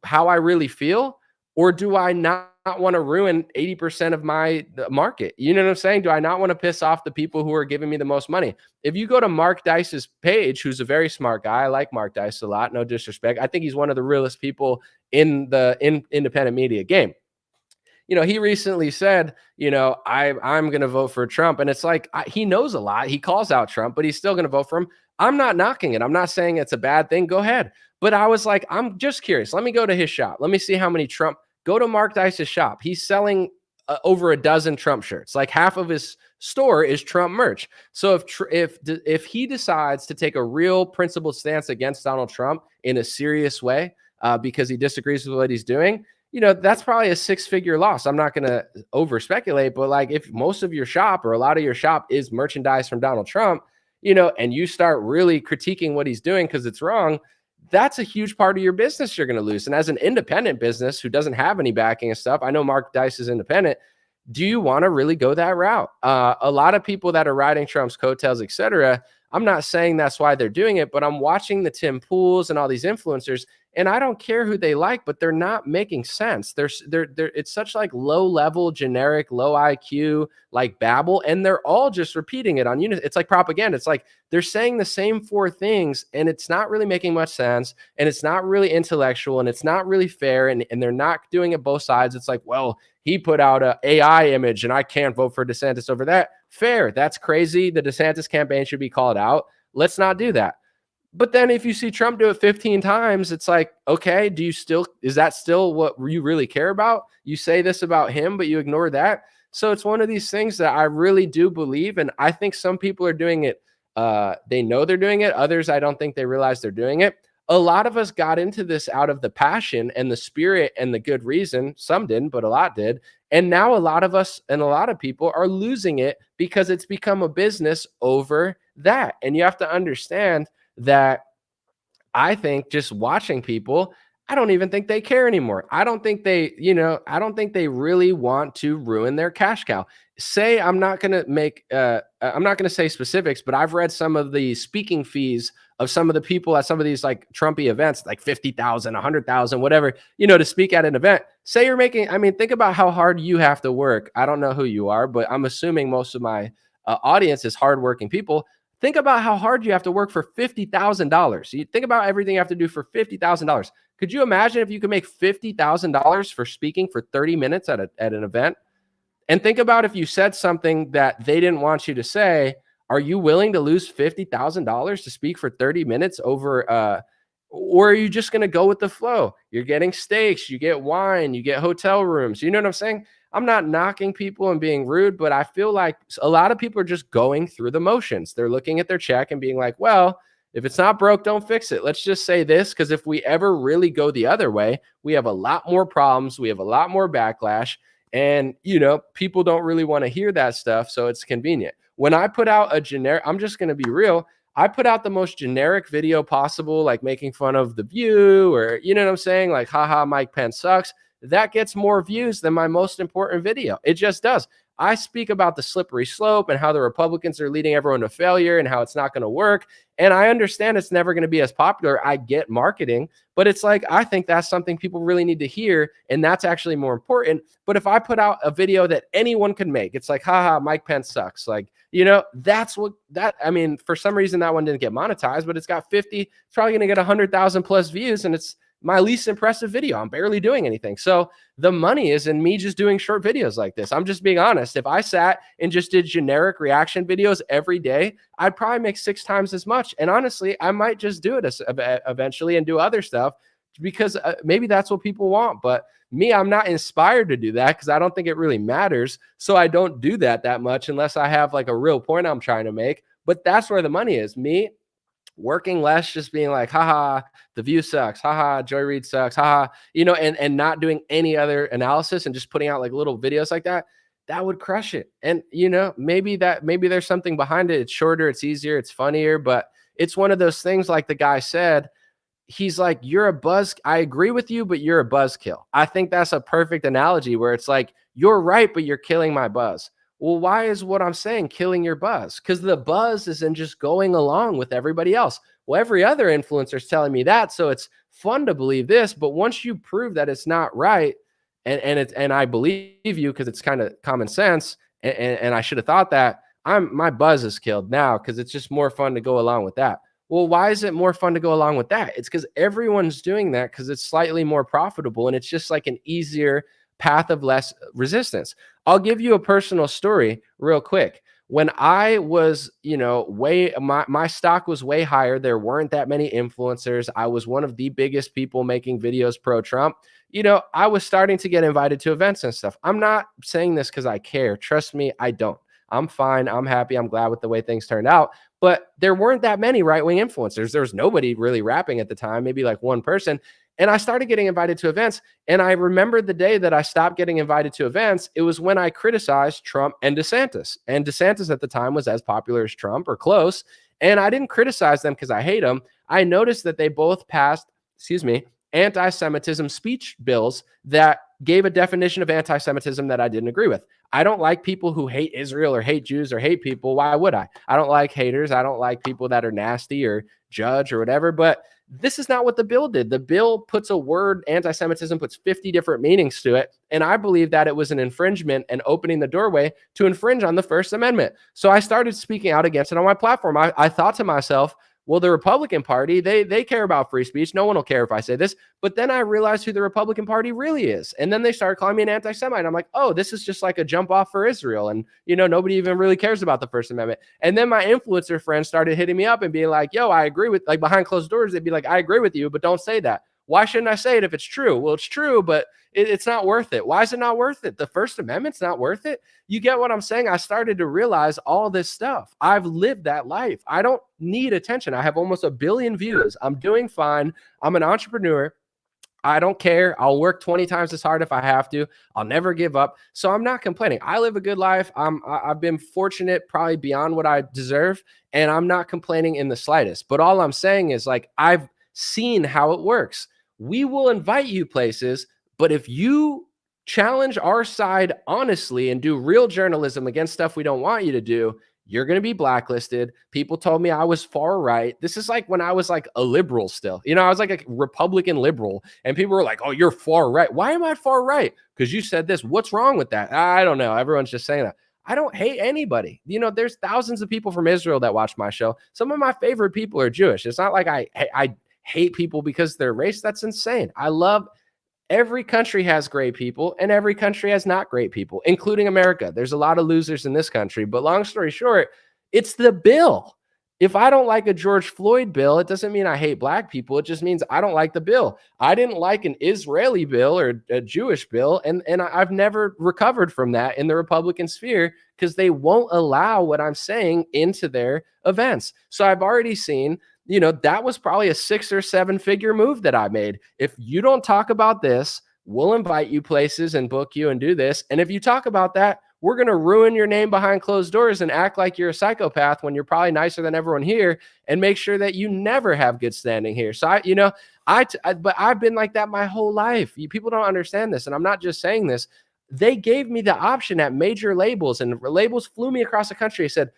how I really feel, or do I not want to ruin 80% of my market? You know what I'm saying? Do I not want to piss off the people who are giving me the most money? If you go to Mark Dice's page, who's a very smart guy, I like Mark Dice a lot, no disrespect. I think he's one of the realest people in the independent media game. You know, he recently said, you know, I'm going to vote for Trump. And it's like, he knows a lot. He calls out Trump, but he's still going to vote for him. I'm not knocking it. I'm not saying it's a bad thing. Go ahead. But I was like, I'm just curious. Let me go to his shop. Let me see how many Trump. Go to Mark Dice's shop. He's selling over a dozen Trump shirts. Like, half of his store is Trump merch. So if he decides to take a real principled stance against Donald Trump in a serious way, because he disagrees with what he's doing, you know, that's probably a 6-figure loss. I'm not going to over speculate, but like, if most of your shop or a lot of your shop is merchandise from Donald Trump, you know, and you start really critiquing what he's doing because it's wrong, that's a huge part of your business you're going to lose. And as an independent business who doesn't have any backing and stuff, I know Mark Dice is independent. Do you want to really go that route? A lot of people that are riding Trump's coattails, etc., I'm not saying that's why they're doing it, but I'm watching the Tim Pools and all these influencers, and I don't care who they like, but they're not making sense. They're it's such like low level, generic, low IQ, like babble, and they're all just repeating it on unit. It's like propaganda. It's like they're saying the same 4 things, and it's not really making much sense, and it's not really intellectual, and it's not really fair, and they're not doing it both sides. It's like, well, he put out a AI image, and I can't vote for DeSantis over that. Fair. That's crazy. The DeSantis campaign should be called out. Let's not do that. But then if you see Trump do it 15 times, it's like, okay, is that still what you really care about? You say this about him, but you ignore that. So it's one of these things that I really do believe. And I think some people are doing it. They know they're doing it. Others, I don't think they realize they're doing it. A lot of us got into this out of the passion and the spirit and the good reason. Some didn't, but a lot did. And now a lot of us and a lot of people are losing it because it's become a business over that. And you have to understand that I think just watching people, I don't even think they care anymore. I don't think they, I don't think they really want to ruin their cash cow. Say I'm not going to say specifics, but I've read some of the speaking fees of some of the people at some of these like Trumpy events, like 50,000, 100,000, whatever, to speak at an event. Say you're making, I mean, think about how hard you have to work. I don't know who you are, but I'm assuming most of my audience is hardworking people. Think about how hard you have to work for $50,000. You think about everything you have to do for $50,000. Could you imagine if you could make $50,000 for speaking for 30 minutes at an event? And think about if you said something that they didn't want you to say. Are you willing to lose $50,000 to speak for 30 minutes over? Or are you just going to go with the flow? You're getting steaks, you get wine, you get hotel rooms. You know what I'm saying? I'm not knocking people and being rude, but I feel like a lot of people are just going through the motions. They're looking at their check and being like, well, if it's not broke, don't fix it. Let's just say this, because if we ever really go the other way, we have a lot more problems. We have a lot more backlash. And, people don't really want to hear that stuff. So it's convenient. When I put out a generic, I'm just going to be real. I put out the most generic video possible, like making fun of The View or, you know what I'm saying? Like, haha, Mike Pence sucks. That gets more views than my most important video. It just does. I speak about the slippery slope and how the Republicans are leading everyone to failure and how it's not going to work. And I understand it's never going to be as popular. I get marketing, but it's like, I think that's something people really need to hear. And that's actually more important. But if I put out a video that anyone can make, it's like, haha, Mike Pence sucks. Like, that's I mean, for some reason that one didn't get monetized, but it's got 50, it's probably going to get 100,000 plus views. And it's my least impressive video. I'm barely doing anything. So the money is in me just doing short videos like this. I'm just being honest. If I sat and just did generic reaction videos every day, I'd probably make 6 times as much. And honestly, I might just do it eventually and do other stuff because maybe that's what people want. But me, I'm not inspired to do that because I don't think it really matters. So I don't do that much unless I have like a real point I'm trying to make. But that's where the money is. Me working less, just being like, haha, The View sucks, haha, Joy Reid sucks, haha, and not doing any other analysis and just putting out like little videos like that, that would crush it. And maybe there's something behind it. It's shorter, it's easier, it's funnier, but it's one of those things like the guy said. He's like, you're a buzz. I agree with you, but you're a buzzkill. I think that's a perfect analogy where it's like, you're right, but you're killing my buzz. Well, why is what I'm saying killing your buzz? Because the buzz isn't just going along with everybody else. Well, every other influencer is telling me that, so it's fun to believe this. But once you prove that it's not right, and I believe you because it's kind of common sense, and I should have thought that, my buzz is killed now because it's just more fun to go along with that. Well, why is it more fun to go along with that? It's because everyone's doing that because it's slightly more profitable and it's just like an easier path of less resistance. I'll give you a personal story real quick. When I was, my stock was way higher. There weren't that many influencers. I was one of the biggest people making videos pro Trump. I was starting to get invited to events and stuff. I'm not saying this because I care. Trust me, I don't. I'm fine. I'm happy. I'm glad with the way things turned out. But there weren't that many right-wing influencers. There was nobody really rapping at the time, maybe like one person. And I started getting invited to events. And I remember the day that I stopped getting invited to events. It was when I criticized Trump and DeSantis. And DeSantis at the time was as popular as Trump or close. And I didn't criticize them because I hate them. I noticed that they both passed, anti-Semitism speech bills that gave a definition of anti-Semitism that I didn't agree with. I don't like people who hate Israel or hate Jews or hate people. Why would I? I don't like haters. I don't like people that are nasty or judge or whatever. But this is not what the bill did. The bill puts a word, anti-Semitism, puts 50 different meanings to it. And I believe that it was an infringement and opening the doorway to infringe on the First Amendment. So I started speaking out against it on my platform. I thought to myself, well, the Republican Party, they care about free speech. No one will care if I say this. But then I realized who the Republican Party really is. And then they started calling me an anti-Semite. I'm like, oh, this is just like a jump off for Israel. And, nobody even really cares about the First Amendment. And then my influencer friends started hitting me up and being like, yo, I agree with, like behind closed doors, they'd be like, I agree with you, but don't say that. Why shouldn't I say it if it's true? Well, it's true, but it's not worth it. Why is it not worth it? The First Amendment's not worth it. You get what I'm saying? I started to realize all this stuff. I've lived that life. I don't need attention. I have almost 1 billion views. I'm doing fine. I'm an entrepreneur. I don't care. I'll work 20 times as hard if I have to. I'll never give up. So I'm not complaining. I live a good life. I've been fortunate, probably beyond what I deserve, and I'm not complaining in the slightest. But all I'm saying is, like, I've seen how it works. we will invite you places, but if you challenge our side honestly and do real journalism against stuff we don't want you to do, you're going to be blacklisted. People told me I was far right. This is like when I was like a liberal still. I was like a Republican liberal, and people were like, "Oh, you're far right." Why am I far right? Because you said this. What's wrong with that? I don't know. Everyone's just saying that. I don't hate anybody. There's thousands of people from Israel that watch my show. Some of my favorite people are Jewish. It's not like I hate people because they're race. That's insane. I love every country has great people and every country has not great people, including America. There's a lot of losers in this country, but long story short, it's the bill. If I don't like a George Floyd bill, it doesn't mean I hate black people. It just means I don't like the bill. I didn't like an Israeli bill or a Jewish bill, and I've never recovered from that in the Republican sphere because they won't allow what I'm saying into their events. So I've already seen that was probably a 6 or 7 figure move that I made. If you don't talk about this, we'll invite you places and book you and do this. And if you talk about that, we're going to ruin your name behind closed doors and act like you're a psychopath when you're probably nicer than everyone here, and make sure that you never have good standing here. So but I've been like that my whole life. People don't understand this. And I'm not just saying this. They gave me the option at major labels, and labels flew me across the country. They said,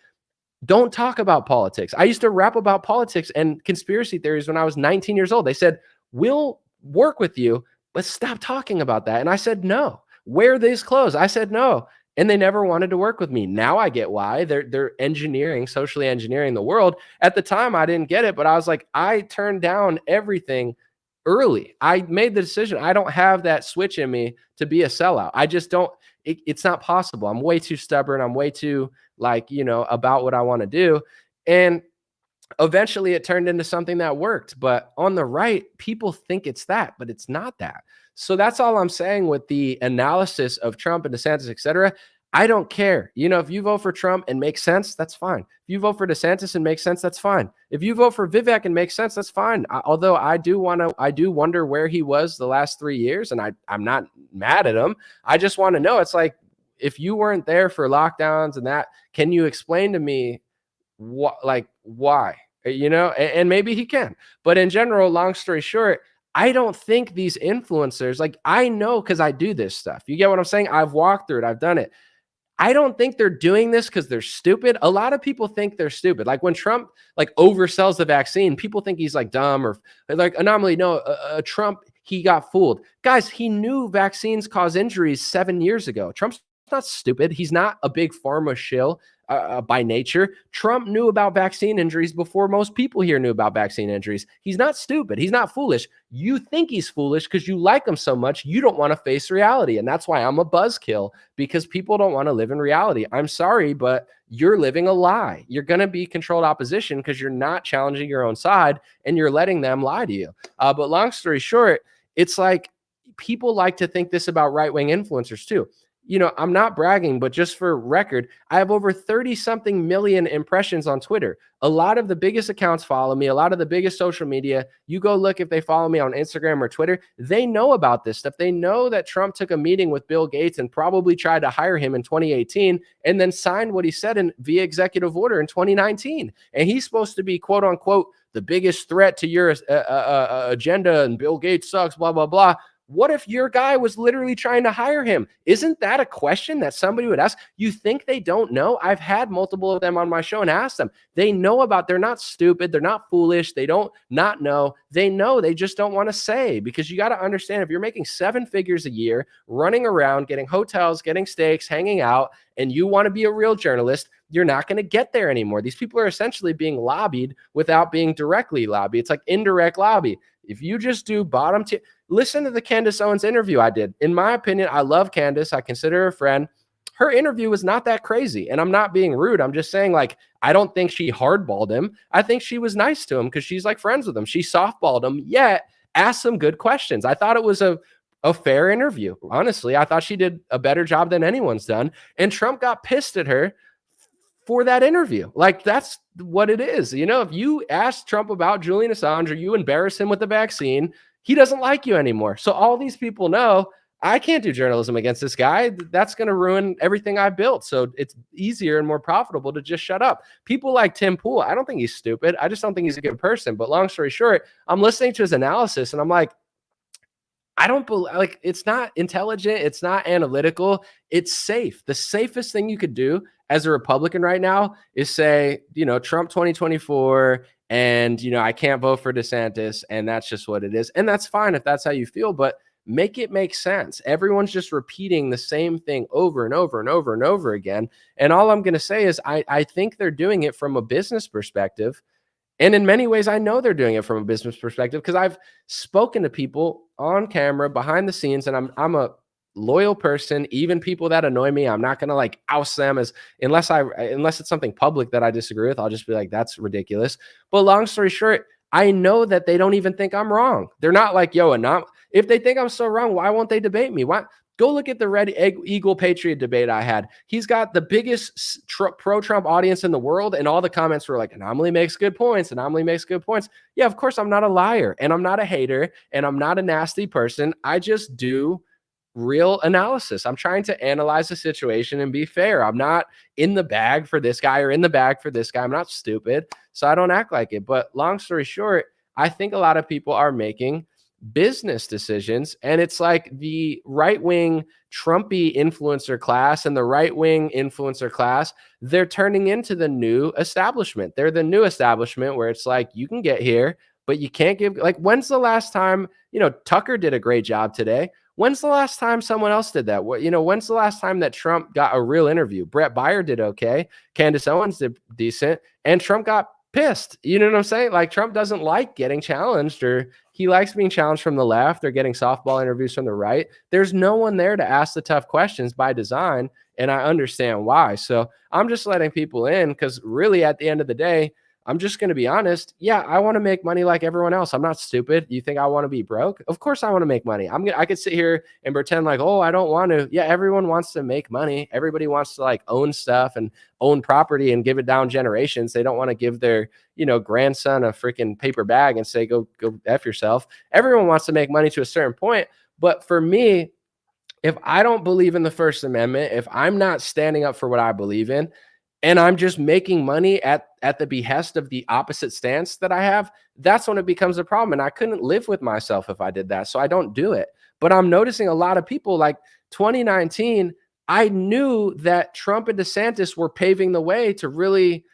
don't talk about politics. I used to rap about politics and conspiracy theories when I was 19 years old. They said, we'll work with you, but stop talking about that. And I said, no. Wear these clothes. I said, no. And they never wanted to work with me. Now I get why. They're socially engineering the world. At the time, I didn't get it, but I was like, I turned down everything early. I made the decision. I don't have that switch in me to be a sellout. I just don't. It's not possible. I'm way too stubborn. I'm way too about what I want to do. And eventually it turned into something that worked. But on the right, people think it's that, but it's not that. So that's all I'm saying with the analysis of Trump and DeSantis, et cetera. I don't care. If you vote for Trump and makes sense, that's fine. If you vote for DeSantis and makes sense, that's fine. If you vote for Vivek and makes sense, that's fine. Although I do wonder where he was the last 3 years, and I'm not mad at him. I just want to know. It's like, if you weren't there for lockdowns and that, can you explain to me why? And maybe he can. But in general, long story short, I don't think these influencers, I know because I do this stuff. You get what I'm saying? I've walked through it. I've done it. I don't think they're doing this because they're stupid. A lot of people think they're stupid. Like when Trump oversells the vaccine, people think he's dumb or anomaly. No, Trump, he got fooled. Guys, he knew vaccines cause injuries 7 years ago. Trump's not stupid. He's not a big pharma shill by nature. Trump knew about vaccine injuries before most people here knew about vaccine injuries. He's not stupid. He's not foolish. You think he's foolish because you like him so much. You don't want to face reality. And that's why I'm a buzzkill, because people don't want to live in reality. I'm sorry, but you're living a lie. You're going to be controlled opposition because you're not challenging your own side and you're letting them lie to you. But long story short, it's like people like to think this about right-wing influencers too. I'm not bragging, but just for record, I have over 30-something million impressions on Twitter. A lot of the biggest accounts follow me. A lot of the biggest social media. You go look if they follow me on Instagram or Twitter. They know about this stuff. They know that Trump took a meeting with Bill Gates and probably tried to hire him in 2018 and then signed what he said via executive order in 2019. And he's supposed to be, quote unquote, the biggest threat to your agenda, and Bill Gates sucks, blah, blah, blah. What if your guy was literally trying to hire him? Isn't that a question that somebody would ask? You think they don't know? I've had multiple of them on my show and asked them. They know they're not stupid. They're not foolish. They don't not know. They know, they just don't want to say, because you got to understand, if you're making 7 figures a year, running around, getting hotels, getting steaks, hanging out, and you want to be a real journalist, you're not going to get there anymore. These people are essentially being lobbied without being directly lobbied. It's like indirect lobby. If you just do bottom tier, listen to the Candace Owens interview I did. In my opinion, I love Candace. I consider her a friend. Her interview was not that crazy. And I'm not being rude. I'm just saying, I don't think she hardballed him. I think she was nice to him because she's friends with him. She softballed him, yet asked some good questions. I thought it was a fair interview. Honestly, I thought she did a better job than anyone's done. And Trump got pissed at her for that interview. That's what it is. If you ask Trump about Julian Assange or you embarrass him with the vaccine, he doesn't like you anymore. So all these people know, I can't do journalism against this guy. That's going to ruin everything I built. So it's easier and more profitable to just shut up. People like Tim Pool, I don't think he's stupid. I just don't think he's a good person. But long story short, I'm listening to his analysis and I'm like, I don't believe, like, it's not intelligent, it's not analytical, it's safe. The safest thing you could do as a Republican right now is say, Trump 2024, and I can't vote for DeSantis, and that's just what it is. And that's fine if that's how you feel, but make it make sense. Everyone's just repeating the same thing over and over and over and over again. And all I'm going to say is I think they're doing it from a business perspective. And in many ways, I know they're doing it from a business perspective because I've spoken to people on camera behind the scenes, and I'm a loyal person. Even people that annoy me, I'm not gonna like oust them unless it's something public that I disagree with. I'll just be like, that's ridiculous. But long story short, I know that they don't even think I'm wrong. They're not like, yo, and not if they think I'm so wrong, why won't they debate me? Why? Go look at the Red Eagle Patriot debate I had. He's got the biggest pro-Trump audience in the world, and all the comments were like, Anomaly makes good points. Anomaly makes good points. Yeah, of course, I'm not a liar, and I'm not a hater, and I'm not a nasty person. I just do real analysis. I'm trying to analyze the situation and be fair. I'm not in the bag for this guy or in the bag for this guy. I'm not stupid, so I don't act like it. But long story short, I think a lot of people are making business decisions, and it's like the right-wing Trumpy influencer class and the right-wing influencer class, they're turning into the new establishment. They're the new establishment where it's like, you can get here, but you can't give, like, when's the last time, Tucker did a great job today. When's the last time someone else did that? When's the last time that Trump got a real interview? Brett Baier did okay. Candace Owens did decent, and Trump got pissed. You know what I'm saying? Like, Trump doesn't like getting challenged, or he likes being challenged from the left or getting softball interviews from the right. There's no one there to ask the tough questions by design, and I understand why. So I'm just letting people in because really at the end of the day, I'm just going to be honest. Yeah, I want to make money like everyone else. I'm not stupid. You think I want to be broke? Of course I want to make money. I could sit here and pretend like, oh, I don't want to. Yeah, everyone wants to make money. Everybody wants to like own stuff and own property and give it down generations. They don't want to give their, grandson a freaking paper bag and say, go F yourself. Everyone wants to make money to a certain point. But for me, if I don't believe in the First Amendment, if I'm not standing up for what I believe in, and I'm just making money at the behest of the opposite stance that I have, that's when it becomes a problem. And I couldn't live with myself if I did that. So I don't do it. But I'm noticing a lot of people, like 2019, I knew that Trump and DeSantis were paving the way to really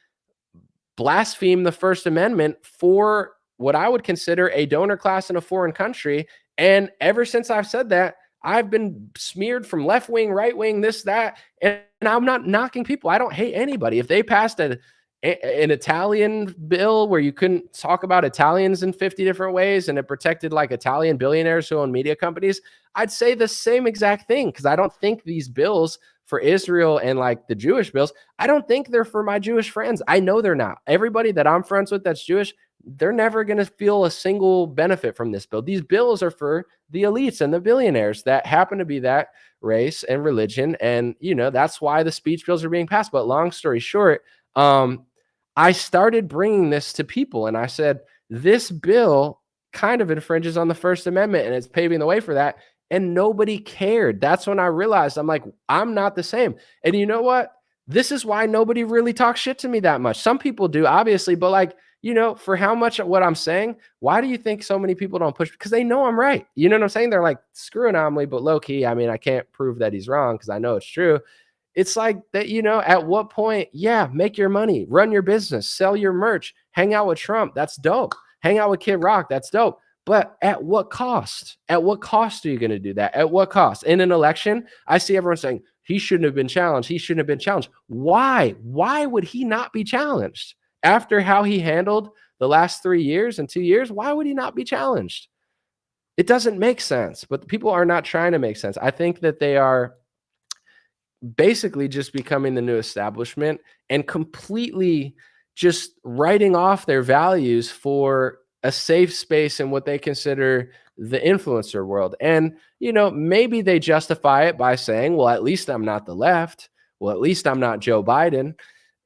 blaspheme the First Amendment for what I would consider a donor class in a foreign country. And ever since I've said that, I've been smeared from left wing, right wing, this, that. And I'm not knocking people. I don't hate anybody. If they passed an Italian bill where you couldn't talk about Italians in 50 different ways and it protected like Italian billionaires who own media companies, I'd say the same exact thing, because I don't think these bills for Israel and like the Jewish bills, I don't think they're for my Jewish friends. I know they're not. Everybody that I'm friends with that's Jewish, they're never going to feel a single benefit from this bill. These bills are for the elites and the billionaires that happen to be that race and religion. And, that's why the speech bills are being passed. But long story short, I started bringing this to people and I said, this bill kind of infringes on the First Amendment and it's paving the way for that. And nobody cared. That's when I realized, I'm like, I'm not the same. And you know what? This is why nobody really talks shit to me that much. Some people do, obviously, but like, for how much of what I'm saying, why do you think so many people don't push? Because they know I'm right. You know what I'm saying? They're like, screw Anomaly, but low key, I mean, I can't prove that he's wrong because I know it's true. It's like that, at what point, yeah, make your money, run your business, sell your merch, hang out with Trump. That's dope. Hang out with Kid Rock. That's dope. But at what cost? At what cost are you going to do that? At what cost? In an election, I see everyone saying, he shouldn't have been challenged. He shouldn't have been challenged. Why? Why would he not be challenged? After how he handled the last 3 years and 2 years, why would he not be challenged? It doesn't make sense, but people are not trying to make sense. I think that they are basically just becoming the new establishment and completely just writing off their values for a safe space in what they consider the influencer world. And, maybe they justify it by saying, well, at least I'm not the left. Well, at least I'm not Joe Biden.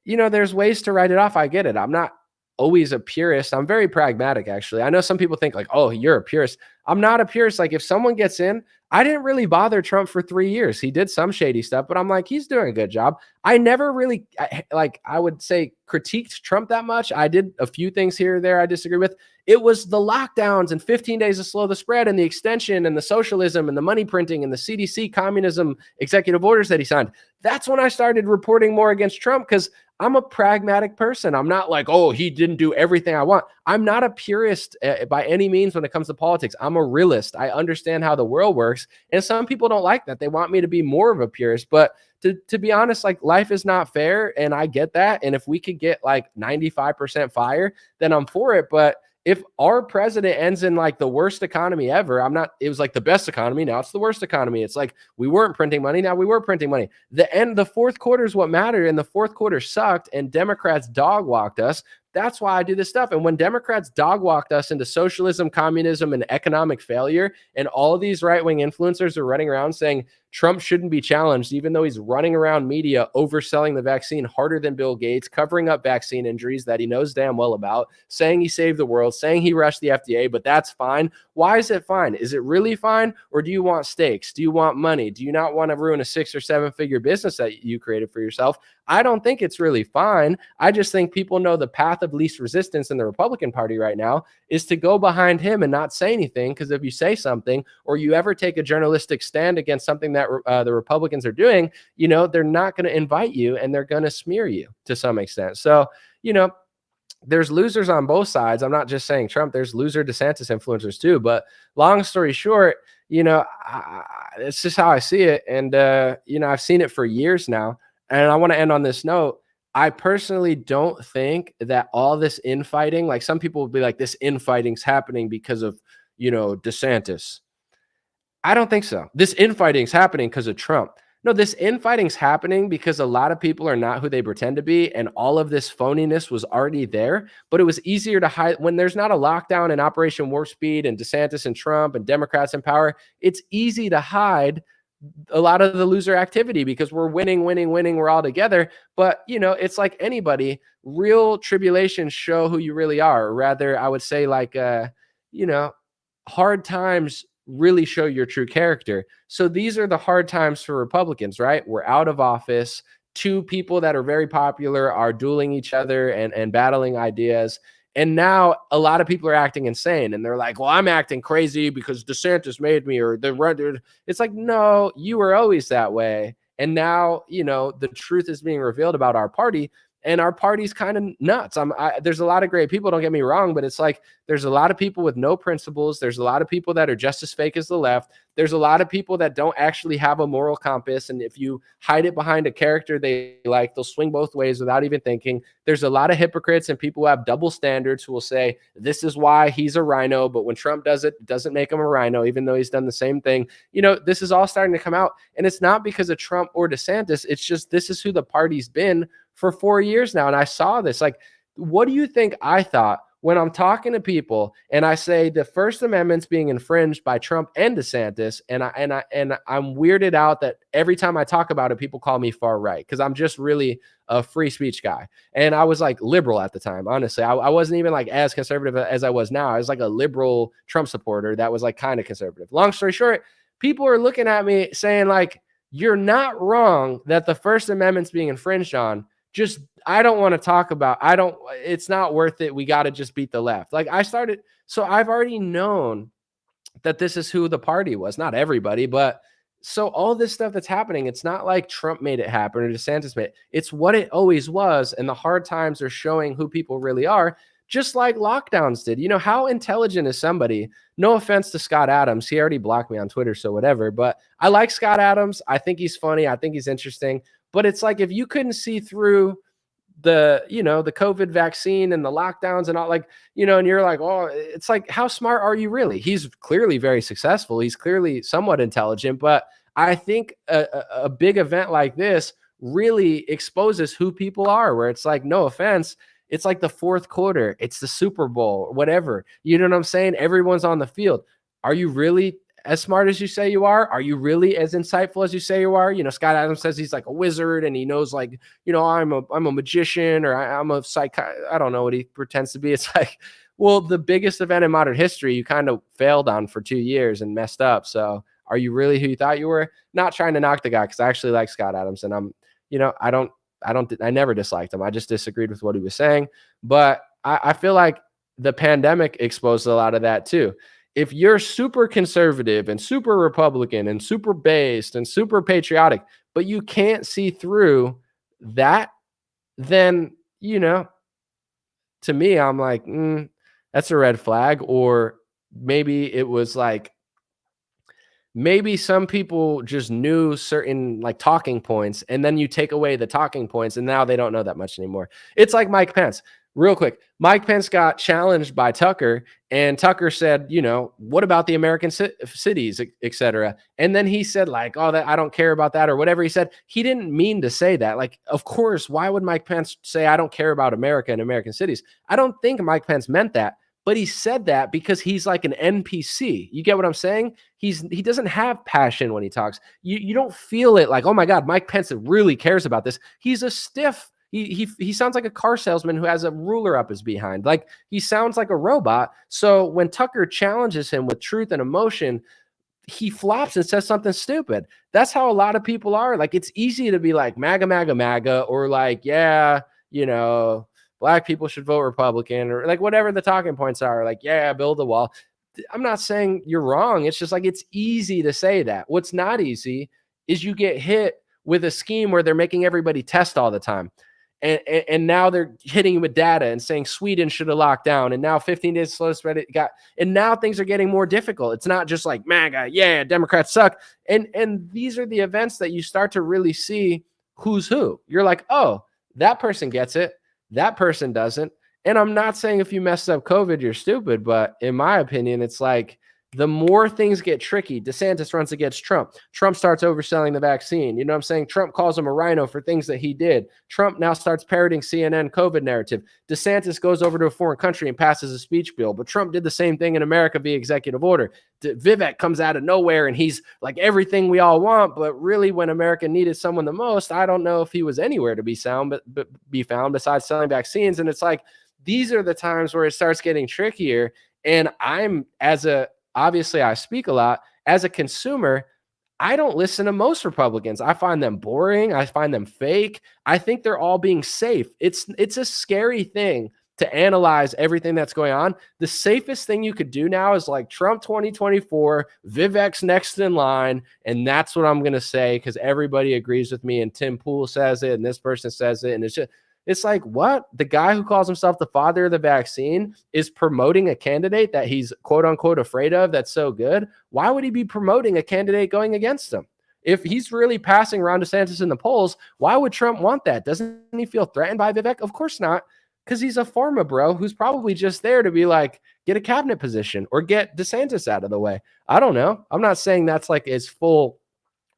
There's ways to write it off. I get it. I'm not always a purist. I'm very pragmatic, actually. I know some people think like, oh, you're a purist. I'm not a purist. Like if someone gets in, I didn't really bother Trump for 3 years. He did some shady stuff, but I'm like, he's doing a good job. I never really, I would say, critiqued Trump that much. I did a few things here or there I disagree with. It was the lockdowns and 15 days to slow the spread and the extension and the socialism and the money printing and the CDC communism executive orders that he signed. That's when I started reporting more against Trump because I'm a pragmatic person. I'm not like, oh, he didn't do everything I want. I'm not a purist by any means when it comes to politics. I'm a realist. I understand how the world works. And some people don't like that. They want me to be more of a purist. But to be honest, like life is not fair. And I get that. And if we could get like 95% fire, then I'm for it. But if our president ends in like the worst economy ever, it was like the best economy. Now it's the worst economy. It's like we weren't printing money. Now we were printing money. The fourth quarter is what mattered. And the fourth quarter sucked. And Democrats dog walked us. That's why I do this stuff. And when Democrats dog walked us into socialism, communism, and economic failure, and all of these right-wing influencers are running around saying Trump shouldn't be challenged, even though he's running around media overselling the vaccine harder than Bill Gates, covering up vaccine injuries that he knows damn well about, saying he saved the world, saying he rushed the FDA, but that's fine. Why is it fine? Is it really fine? Or do you want stakes? Do you want money? Do you not want to ruin a 6 or 7 figure business that you created for yourself? I don't think it's really fine. I just think people know the path of least resistance in the Republican Party right now is to go behind him and not say anything. Because if you say something or you ever take a journalistic stand against something that the Republicans are doing, they're not going to invite you and they're going to smear you to some extent. So, there's losers on both sides. I'm not just saying Trump. There's loser DeSantis influencers too. But long story short, it's just how I see it. And, I've seen it for years now. And I want to end on this note. I personally don't think that all this infighting, like some people would be like, this infighting's happening because of, DeSantis. I don't think so. This infighting's happening because of Trump. No, this infighting's happening because a lot of people are not who they pretend to be. And all of this phoniness was already there, but it was easier to hide when there's not a lockdown and Operation Warp Speed and DeSantis and Trump and Democrats in power. It's easy to hide a lot of the loser activity because we're winning. We're all together. But, it's like anybody, real tribulations show who you really are. Or rather, I would say like, hard times really show your true character. So these are the hard times for Republicans, right? We're out of office. 2 people that are very popular are dueling each other and battling ideas. And now a lot of people are acting insane and they're like, well, I'm acting crazy because DeSantis made me, or it's like, no, you were always that way. And now, the truth is being revealed about our party. And our party's kind of nuts. There's a lot of great people, don't get me wrong, but it's like there's a lot of people with no principles. There's a lot of people that are just as fake as the left. There's a lot of people that don't actually have a moral compass. And if you hide it behind a character they like, they'll swing both ways without even thinking. There's a lot of hypocrites and people who have double standards who will say, this is why he's a rhino. But when Trump does it, it doesn't make him a rhino, even though he's done the same thing. This is all starting to come out. And it's not because of Trump or DeSantis. It's just this is who the party's been for 4 years now. And I saw this. Like, what do you think I thought when I'm talking to people and I say the First Amendment's being infringed by Trump and DeSantis, and I'm weirded out that every time I talk about it, people call me far right because I'm just really a free speech guy. And I was like liberal at the time. Honestly, I wasn't even like as conservative as I was now. I was like a liberal Trump supporter that was like kind of conservative. Long story short, people are looking at me saying like, you're not wrong that the First Amendment's being infringed on. Just, I don't want to talk about, it's not worth it. We got to just beat the left. Like so I've already known that this is who the party was, not everybody, but so all this stuff that's happening, it's not like Trump made it happen or DeSantis made it. It's what it always was. And the hard times are showing who people really are, just like lockdowns did. How intelligent is somebody? No offense to Scott Adams. He already blocked me on Twitter, so whatever. But I like Scott Adams. I think he's funny. I think he's interesting. But it's like if you couldn't see through the COVID vaccine and the lockdowns and all, like, and you're like, oh, it's like, how smart are you really? He's clearly very successful. He's clearly somewhat intelligent. But I think a big event like this really exposes who people are, where it's like, no offense, it's like the fourth quarter. It's the Super Bowl, whatever. You know what I'm saying? Everyone's on the field. Are you really as smart as you say you are? Are you really as insightful as you say you are? Scott Adams says he's like a wizard and he knows like, I'm a magician, or I'm a I don't know what he pretends to be. It's like, well, the biggest event in modern history, you kind of failed on for 2 years and messed up. So are you really who you thought you were? Not trying to knock the guy, because I actually like Scott Adams, and I never disliked him. I just disagreed with what he was saying. But I feel like the pandemic exposed a lot of that too. If you're super conservative and super Republican and super based and super patriotic, but you can't see through that, then, to me, I'm like, that's a red flag. Or maybe it was like, maybe some people just knew certain like talking points, and then you take away the talking points and now they don't know that much anymore. It's like Mike Pence. Real quick, Mike Pence got challenged by Tucker, and Tucker said, what about the American cities, et cetera? And then he said like, oh, that I don't care about that, or whatever he said. He didn't mean to say that. Like, of course, why would Mike Pence say, I don't care about America and American cities? I don't think Mike Pence meant that. But he said that because he's like an NPC. You get what I'm saying? He doesn't have passion when he talks. You don't feel it like, oh my God, Mike Pence really cares about this. He's a stiff. He sounds like a car salesman who has a ruler up his behind. Like, he sounds like a robot. So when Tucker challenges him with truth and emotion, he flops and says something stupid. That's how a lot of people are. Like, it's easy to be like MAGA, MAGA, MAGA, or like, yeah, Black people should vote Republican, or like whatever the talking points are, like, yeah, build a wall. I'm not saying you're wrong. It's just like, it's easy to say that. What's not easy is you get hit with a scheme where they're making everybody test all the time. And now they're hitting you with data and saying Sweden should have locked down. And now 15 days slow spread and now things are getting more difficult. It's not just like MAGA, yeah, Democrats suck. And these are the events that you start to really see who's who. You're like, oh, that person gets it. That person doesn't. And I'm not saying if you messed up COVID, you're stupid. But in my opinion, it's like, the more things get tricky, DeSantis runs against Trump. Trump starts overselling the vaccine. You know what I'm saying? Trump calls him a rhino for things that he did. Trump now starts parroting CNN COVID narrative. DeSantis goes over to a foreign country and passes a speech bill. But Trump did the same thing in America via executive order. Vivek comes out of nowhere and he's like everything we all want. But really, when America needed someone the most, I don't know if he was anywhere to be found besides selling vaccines. And it's like, these are the times where it starts getting trickier. And obviously, I speak a lot. As a consumer, I don't listen to most Republicans. I find them boring. I find them fake. I think they're all being safe. It's a scary thing to analyze everything that's going on. The safest thing you could do now is like Trump 2024, Vivek's next in line, and that's what I'm going to say because everybody agrees with me, and Tim Pool says it, and this person says it, and it's like, what? The guy who calls himself the father of the vaccine is promoting a candidate that he's quote unquote afraid of that's so good. Why would he be promoting a candidate going against him? If he's really passing Ron DeSantis in the polls, why would Trump want that? Doesn't he feel threatened by Vivek? Of course not, because he's a pharma bro who's probably just there to be like, get a cabinet position or get DeSantis out of the way. I don't know. I'm not saying that's like his full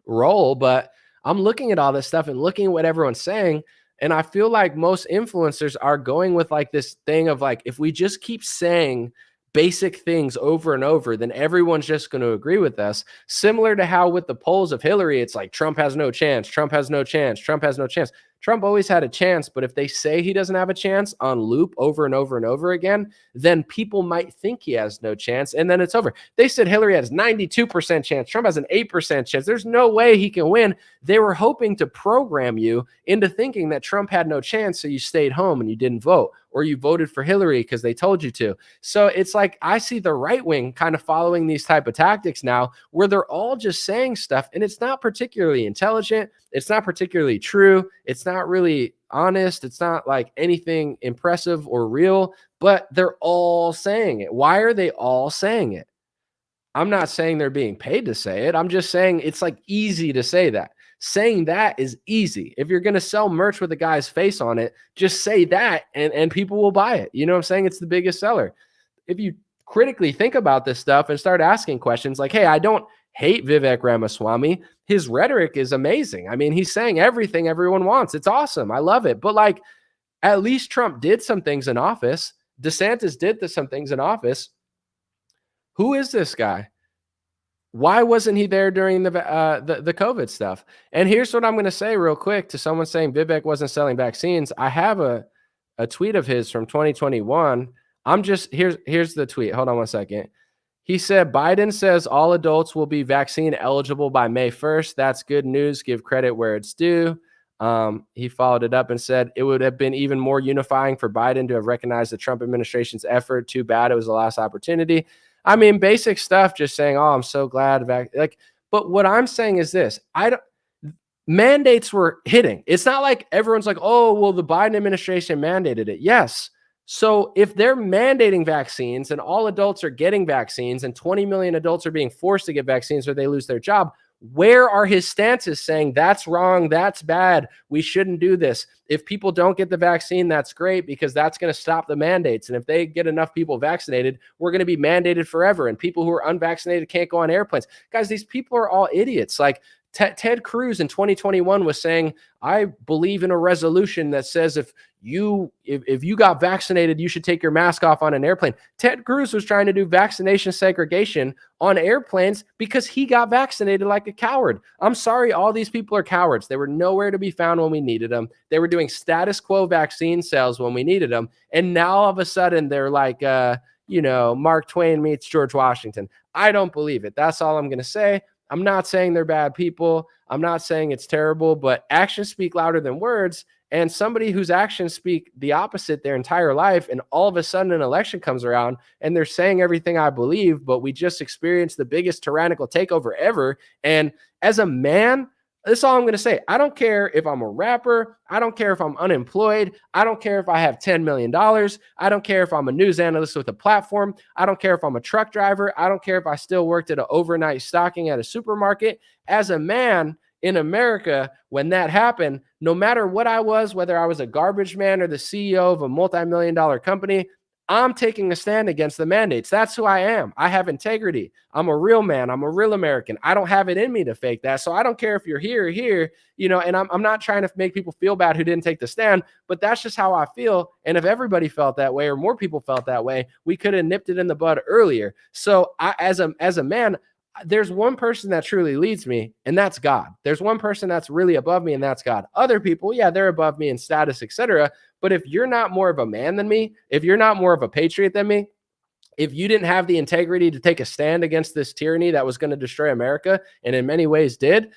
role, but I'm looking at all this stuff and looking at what everyone's saying. And I feel like most influencers are going with like this thing of like, if we just keep saying basic things over and over, then everyone's just going to agree with us. Similar to how with the polls of Hillary, it's like Trump has no chance, Trump has no chance, Trump has no chance. Trump always had a chance, but if they say he doesn't have a chance on loop over and over and over again, then people might think he has no chance, and then it's over. They said Hillary has 92% chance. Trump has an 8% chance. There's no way he can win. They were hoping to program you into thinking that Trump had no chance, so you stayed home and you didn't vote, or you voted for Hillary because they told you to. So it's like I see the right wing kind of following these type of tactics now where they're all just saying stuff, and it's not particularly intelligent. It's not particularly true. It's not really honest. It's not like anything impressive or real, but they're all saying it. Why are they all saying it? I'm not saying they're being paid to say it. I'm just saying it's like easy to say that. Saying that is easy. If you're going to sell merch with a guy's face on it, just say that and people will buy it. You know what I'm saying? It's the biggest seller. If you critically think about this stuff and start asking questions like, hey, I don't hate Vivek Ramaswamy. His rhetoric is amazing. I mean, he's saying everything everyone wants. It's awesome. I love it. But like, at least Trump did some things in office. DeSantis did some things in office. Who is this guy? Why wasn't he there during the COVID stuff? And here's what I'm going to say real quick to someone saying Vivek wasn't selling vaccines. I have a tweet of his from 2021. Here's the tweet. Hold on one second. He said Biden says all adults will be vaccine eligible by May 1st. That's good news. Give credit where it's due. He followed it up and said it would have been even more unifying for Biden to have recognized the Trump administration's effort. Too bad it was the last opportunity. I mean, basic stuff, just saying, oh, I'm so glad. But what I'm saying is this. Mandates were hitting. It's not like everyone's like, oh, well, the Biden administration mandated it. Yes. So if they're mandating vaccines and all adults are getting vaccines and 20 million adults are being forced to get vaccines or they lose their job, where are his stances saying that's wrong, that's bad, we shouldn't do this? If people don't get the vaccine, that's great because that's going to stop the mandates. And if they get enough people vaccinated, we're going to be mandated forever. And people who are unvaccinated can't go on airplanes. Guys, these people are all idiots. Like Ted Cruz in 2021 was saying, I believe in a resolution that says if you got vaccinated, you should take your mask off on an airplane. Ted Cruz was trying to do vaccination segregation on airplanes because he got vaccinated like a coward. I'm sorry, all these people are cowards. They were nowhere to be found when we needed them. They were doing status quo vaccine sales when we needed them. And now all of a sudden they're like, Mark Twain meets George Washington. I don't believe it. That's all I'm going to say. I'm not saying they're bad people. I'm not saying it's terrible, but actions speak louder than words. And somebody whose actions speak the opposite their entire life, and all of a sudden an election comes around and they're saying everything I believe, but we just experienced the biggest tyrannical takeover ever. And as a man, that's all I'm going to say. I don't care if I'm a rapper. I don't care if I'm unemployed. I don't care if I have $10 million. I don't care if I'm a news analyst with a platform. I don't care if I'm a truck driver. I don't care if I still worked at an overnight stocking at a supermarket. As a man in America, when that happened, no matter what I was, whether I was a garbage man or the CEO of a multi-million-dollar company, I'm taking a stand against the mandates. That's who I am. I have integrity. I'm a real man. I'm a real American. I don't have it in me to fake that. So I don't care if you're here or here, and I'm not trying to make people feel bad who didn't take the stand, but that's just how I feel. And if everybody felt that way or more people felt that way, we could have nipped it in the bud earlier. So as a man, there's one person that truly leads me, and that's God. There's one person that's really above me, and that's God. Other people, yeah, they're above me in status, etc. But if you're not more of a man than me, if you're not more of a patriot than me, if you didn't have the integrity to take a stand against this tyranny that was going to destroy America, and in many ways did,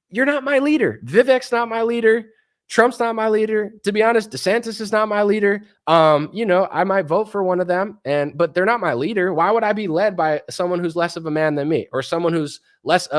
you're not my leader. Vivek's not my leader. Trump's not my leader. To be honest, DeSantis is not my leader. I might vote for one of them, but they're not my leader. Why would I be led by someone who's less of a man than me, or someone who's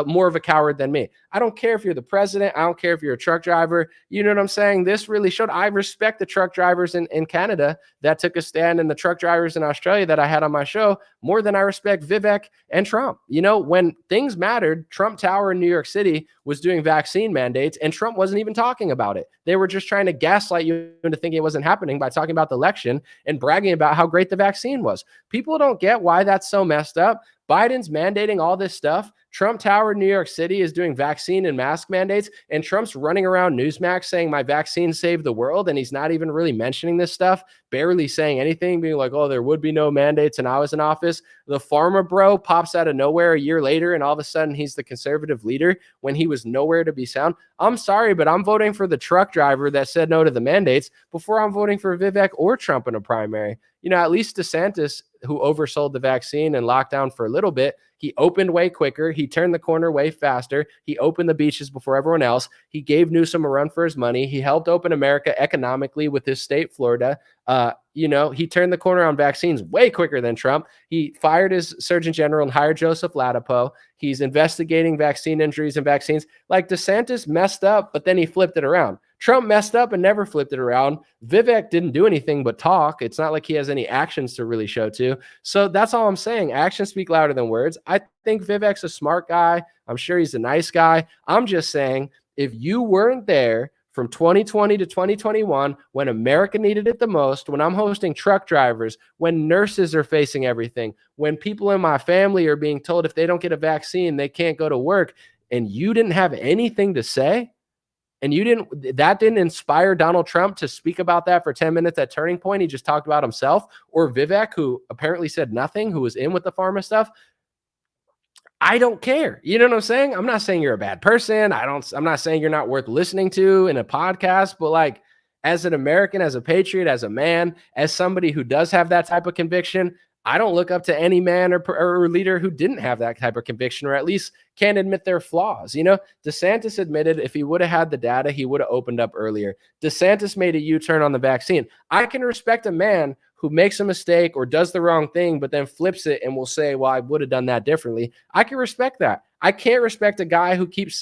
more of a coward than me? I don't care if you're the president. I don't care if you're a truck driver. You know what I'm saying? This really showed. I respect the truck drivers in Canada that took a stand, and the truck drivers in Australia that I had on my show, more than I respect Vivek and Trump. When things mattered, Trump Tower in New York City was doing vaccine mandates, and Trump wasn't even talking about it. They were just trying to gaslight you into thinking it wasn't happening by talking about the election and bragging about how great the vaccine was. People don't get why that's so messed up. Biden's mandating all this stuff. Trump Tower in New York City is doing vaccine and mask mandates, and Trump's running around Newsmax saying my vaccine saved the world, and he's not even really mentioning this stuff, barely saying anything, being like, oh, there would be no mandates and I was in office. The pharma bro pops out of nowhere a year later, and all of a sudden he's the conservative leader when he was nowhere to be found. I'm sorry, but I'm voting for the truck driver that said no to the mandates before I'm voting for Vivek or Trump in a primary. At least DeSantis, who oversold the vaccine and locked down for a little bit, he opened way quicker. He turned the corner way faster. He opened the beaches before everyone else. He gave Newsom a run for his money. He helped open America economically with his state, Florida. He turned the corner on vaccines way quicker than Trump. He fired his Surgeon General and hired Joseph Ladapo. He's investigating vaccine injuries and vaccines. Like DeSantis messed up, but then he flipped it around. Trump messed up and never flipped it around. Vivek didn't do anything but talk. It's not like he has any actions to really show to. So that's all I'm saying. Actions speak louder than words. I think Vivek's a smart guy. I'm sure he's a nice guy. I'm just saying, if you weren't there from 2020 to 2021, when America needed it the most, when I'm hosting truck drivers, when nurses are facing everything, when people in my family are being told if they don't get a vaccine, they can't go to work, and you didn't have anything to say, and that didn't inspire Donald Trump to speak about that for 10 minutes at Turning Point. He just talked about himself, or Vivek, who apparently said nothing, who was in with the pharma stuff. I don't care. You know what I'm saying? I'm not saying you're a bad person. I'm not saying you're not worth listening to in a podcast, but like as an American, as a patriot, as a man, as somebody who does have that type of conviction, I don't look up to any man or leader who didn't have that type of conviction, or at least can't admit their flaws. You know, DeSantis admitted if he would have had the data, he would have opened up earlier. DeSantis made a U-turn on the vaccine. I can respect a man who makes a mistake or does the wrong thing, but then flips it and will say, well, I would have done that differently. I can respect that. I can't respect a guy who keeps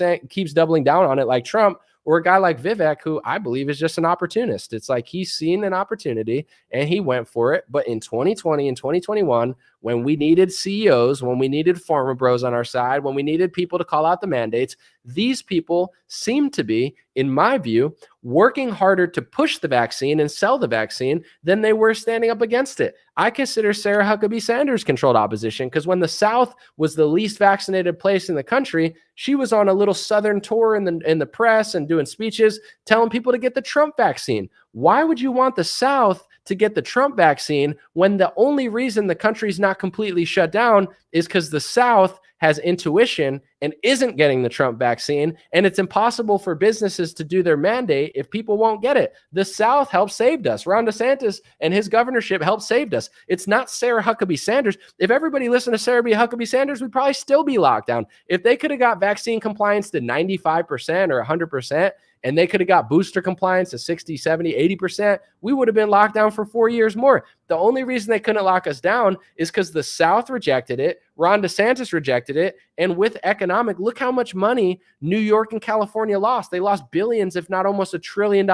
doubling down on it like Trump, or a guy like Vivek, who I believe is just an opportunist. It's like he's seen an opportunity and he went for it. But in 2020 and 2021, when we needed CEOs, when we needed pharma bros on our side, when we needed people to call out the mandates, these people seem to be, in my view, working harder to push the vaccine and sell the vaccine than they were standing up against it. I consider Sarah Huckabee Sanders controlled opposition because when the South was the least vaccinated place in the country, she was on a little Southern tour in the press and doing speeches telling people to get the Trump vaccine. Why would you want the South to get the Trump vaccine when the only reason the country's not completely shut down is because the South has intuition and isn't getting the Trump vaccine, and it's impossible for businesses to do their mandate if people won't get it. The South helped save us. Ron DeSantis and his governorship helped save us. It's not Sarah Huckabee Sanders. If everybody listened to Sarah Huckabee Sanders, we'd probably still be locked down. If they could have got vaccine compliance to 95% or 100%, and they could have got booster compliance to 60, 70, 80%, we would have been locked down for 4 years more. The only reason they couldn't lock us down is because the South rejected it, Ron DeSantis rejected it, and with economic, look how much money New York and California lost. They lost billions, if not almost $1 trillion,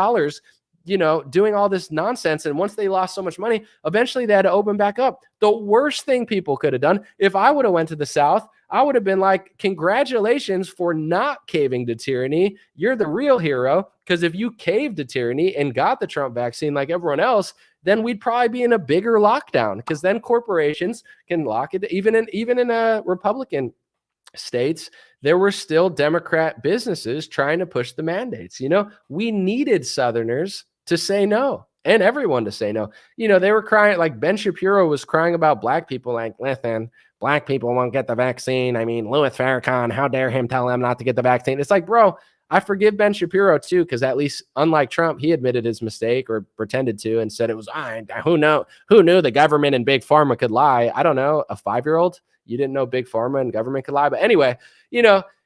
doing all this nonsense. And once they lost so much money, eventually they had to open back up. The worst thing people could have done, if I would have went to the South, I would have been like, congratulations for not caving to tyranny. You're the real hero. Because if you caved to tyranny and got the Trump vaccine like everyone else, then we'd probably be in a bigger lockdown, because then corporations can lock it. Even in a Republican states, there were still Democrat businesses trying to push the mandates. We needed Southerners to say no, and everyone to say no. They were crying, like Ben Shapiro was crying about black people, like, listen, black people won't get the vaccine. I mean, Louis Farrakhan, how dare him tell them not to get the vaccine? It's like, bro, I forgive Ben Shapiro too, because at least, unlike Trump, he admitted his mistake, or pretended to, and said it was, who knew the government and big pharma could lie? I don't know, a 5-year-old? You didn't know big pharma and government could lie? But anyway,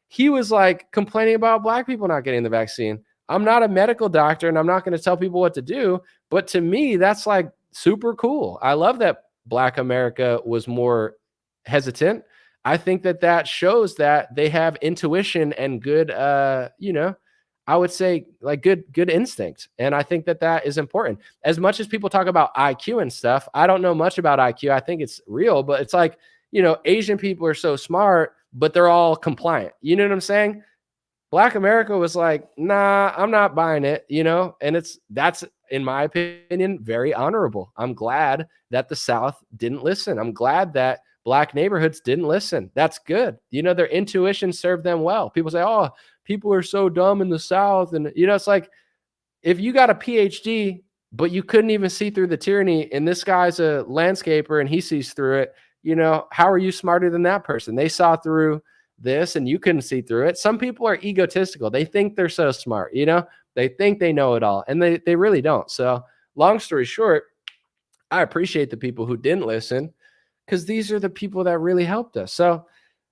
he was like complaining about black people not getting the vaccine. I'm not a medical doctor and I'm not going to tell people what to do, but to me, that's like super cool. I love that Black America was more hesitant. I think that shows that they have intuition and good, I would say like good instinct. And I think that is important. As much as people talk about IQ and stuff, I don't know much about IQ. I think it's real, but it's like, Asian people are so smart, but they're all compliant. You know what I'm saying? Black America was like, nah, I'm not buying it, and that's, in my opinion, very honorable. I'm glad that the South didn't listen. I'm glad that Black neighborhoods didn't listen. That's good. Their intuition served them well. People say, oh, people are so dumb in the South. And, it's like, if you got a PhD, but you couldn't even see through the tyranny, and this guy's a landscaper and he sees through it, how are you smarter than that person? They saw through this and you couldn't see through it. Some people are egotistical. They think they're so smart, they think they know it all, and they really don't. So long story short, I appreciate the people who didn't listen, because these are the people that really helped us. So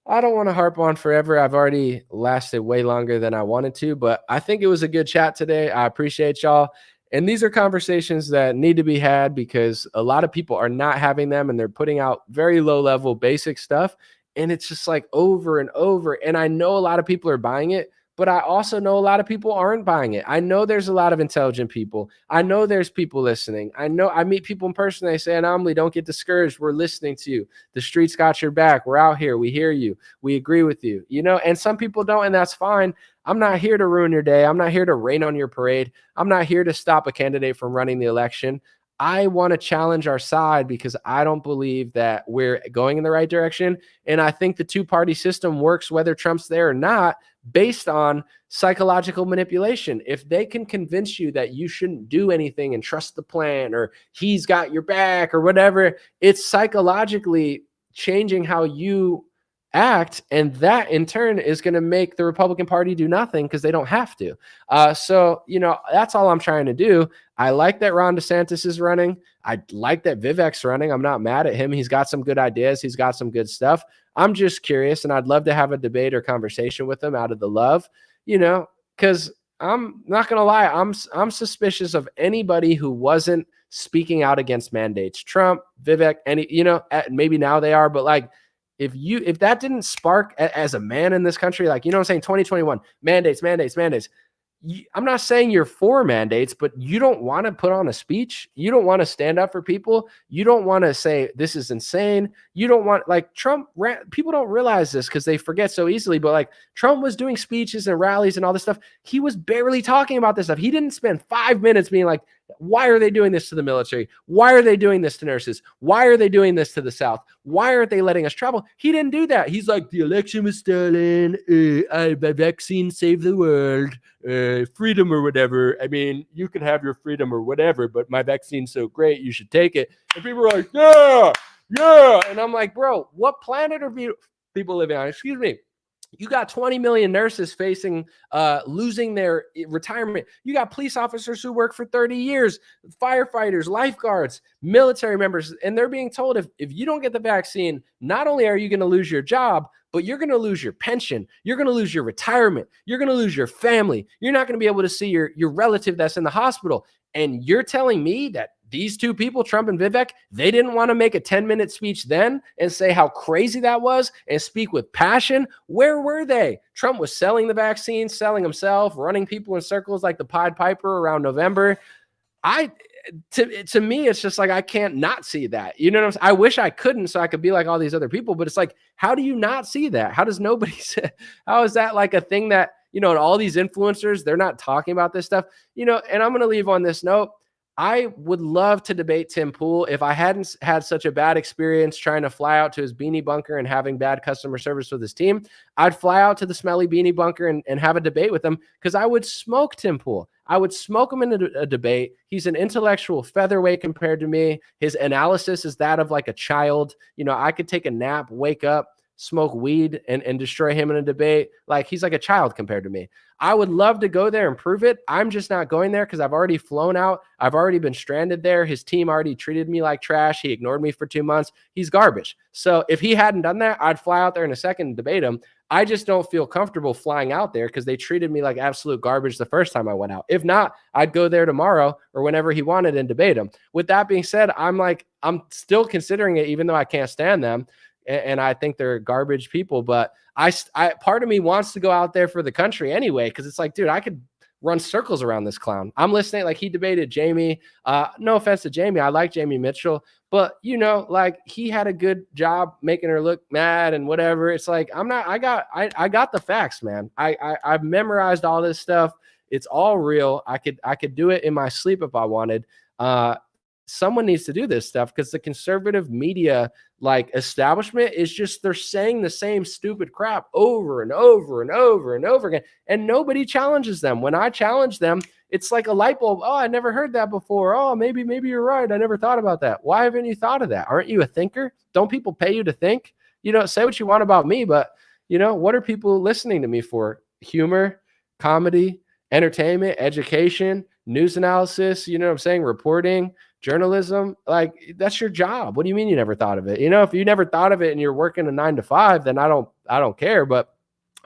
I don't want to harp on forever. I've already lasted way longer than I wanted to, but I think it was a good chat today. I appreciate y'all. And these are conversations that need to be had, because a lot of people are not having them, and they're putting out very low level basic stuff. And it's just like over and over. And I know a lot of people are buying it, but I also know a lot of people aren't buying it. I know there's a lot of intelligent people. I know there's people listening. I know I meet people in person. They say, Anomaly, don't get discouraged. We're listening to you. The streets got your back. We're out here. We hear you. We agree with you, and some people don't, and that's fine. I'm not here to ruin your day. I'm not here to rain on your parade. I'm not here to stop a candidate from running the election. I want to challenge our side, because I don't believe that we're going in the right direction. And I think the two-party system works whether Trump's there or not, based on psychological manipulation. If they can convince you that you shouldn't do anything and trust the plan, or he's got your back or whatever, it's psychologically changing how you act, and that in turn is going to make the Republican Party do nothing because they don't have to. So, that's all I'm trying to do. I like that Ron DeSantis is running. I like that Vivek's running. I'm not mad at him. He's got some good ideas. He's got some good stuff. I'm just curious, and I'd love to have a debate or conversation with him out of the love, because I'm not going to lie. I'm suspicious of anybody who wasn't speaking out against mandates. Trump, Vivek, maybe now they are, but like, if that didn't spark as a man in this country, like, I'm saying 2021, mandates. I'm not saying you're for mandates, but you don't want to put on a speech. You don't want to stand up for people. You don't want to say this is insane. You don't want, like, Trump, people don't realize this because they forget so easily, but like Trump was doing speeches and rallies and all this stuff. He was barely talking about this stuff. He didn't spend 5 minutes being like, why are they doing this to the military? Why are they doing this to nurses? Why are they doing this to the South? Why aren't they letting us travel? He didn't do that. He's like, the election was stolen. Vaccine saved the world. Freedom or whatever. I mean, you can have your freedom or whatever, but my vaccine's so great, you should take it. And people are like, yeah. And I'm like, bro, what planet are people living on? Excuse me. You got 20 million nurses facing losing their retirement. You got police officers who work for 30 years, firefighters, lifeguards, military members, and they're being told if you don't get the vaccine, not only are you going to lose your job, but you're going to lose your pension. You're going to lose your retirement. You're going to lose your family. You're not going to be able to see your relative that's in the hospital. And you're telling me that these two people, Trump and Vivek, they didn't want to make a 10-minute speech then and say how crazy that was and speak with passion? Where were they? Trump was selling the vaccine, selling himself, running people in circles like the Pied Piper around November. To me, it's just like, I can't not see that. You know what I'm saying? I wish I couldn't so I could be like all these other people, but it's like, how do you not see that? How does nobody say, how is that like a thing that, and all these influencers, they're not talking about this stuff, and I'm going to leave on this note. I would love to debate Tim Pool. If I hadn't had such a bad experience trying to fly out to his beanie bunker and having bad customer service with his team, I'd fly out to the smelly beanie bunker and have a debate with him, because I would smoke Tim Pool. I would smoke him in a debate. He's an intellectual featherweight compared to me. His analysis is that of like a child. I could take a nap, wake up, smoke weed, and destroy him in a debate. Like, he's like a child compared to me. I would love to go there and prove it. I'm just not going there because I've already flown out. I've already been stranded there. His team already treated me like trash. He ignored me for 2 months. He's garbage. So if he hadn't done that, I'd fly out there in a second and debate him. I just don't feel comfortable flying out there because they treated me like absolute garbage the first time I went out. If not, I'd go there tomorrow or whenever he wanted and debate him. With that being said, I'm still considering it, even though I can't stand them. And I think they're garbage people, but I part of me wants to go out there for the country anyway, because it's like, dude, I could run circles around this clown. I'm listening. Like, he debated Jamie. No offense to Jamie, I like Jamie Mitchell, but like, he had a good job making her look mad and whatever. It's like, I got the facts, man. I've memorized all this stuff. It's all real. I could do it in my sleep if I wanted. Someone needs to do this stuff, because the conservative media establishment is just, they're saying the same stupid crap over and over and over and over again, and nobody challenges them. When I challenge them, it's like a light bulb. Oh, I never heard that before. Oh, maybe you're right. I never thought about that. Why haven't you thought of that? Aren't you a thinker? Don't people pay you to think? Say what you want about me, but what are people listening to me for? Humor, comedy, entertainment, education, news analysis, what I'm saying? Reporting, journalism. Like, that's your job. What do you mean you never thought of it? If you never thought of it and you're working a 9 to 5, then I don't care. But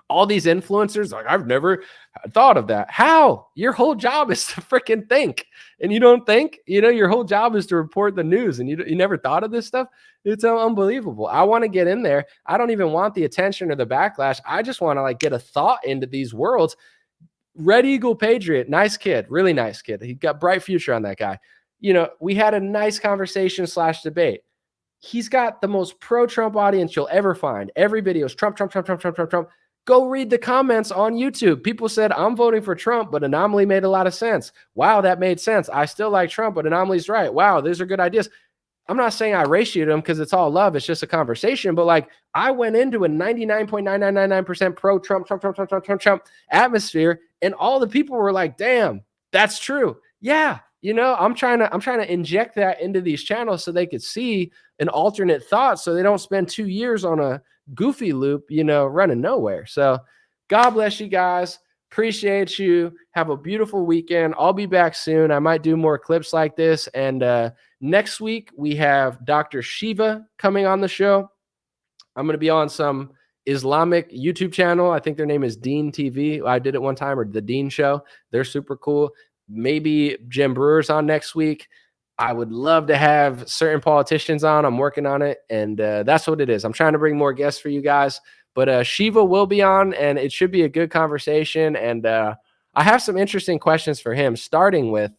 all these influencers, like, I've never thought of that. How? Your whole job is to freaking think, and you don't think. Your whole job is to report the news, and you never thought of this stuff. It's unbelievable. I want to get in there. I don't even want the attention or the backlash. I just want to get a thought into these worlds. Red Eagle Patriot, nice kid, really nice kid. He got bright future on that guy. We had a nice conversation / debate. He's got the most pro-Trump audience you'll ever find. Every video is Trump, Trump, Trump, Trump, Trump, Trump, Trump. Go read the comments on YouTube. People said, I'm voting for Trump, but Anomaly made a lot of sense. Wow, that made sense. I still like Trump, but Anomaly's right. Wow, these are good ideas. I'm not saying I ratioed them because it's all love. It's just a conversation. But I went into a 99.9999% pro-Trump, Trump, Trump, Trump, Trump, Trump, Trump atmosphere, and all the people were like, damn, that's true. Yeah. I'm trying to inject that into these channels so they could see an alternate thought, so they don't spend 2 years on a goofy loop, running nowhere. So God bless you guys. Appreciate you. Have a beautiful weekend. I'll be back soon. I might do more clips like this. And next week, we have Dr. Shiva coming on the show. I'm going to be on some Islamic YouTube channel. I think their name is Dean TV. I did it one time, or The Dean Show. They're super cool. Maybe Jim Brewer's on next week. I would love to have certain politicians on. I'm working on it. And that's what it is. I'm trying to bring more guests for you guys. But Shiva will be on, and it should be a good conversation. And I have some interesting questions for him, starting with,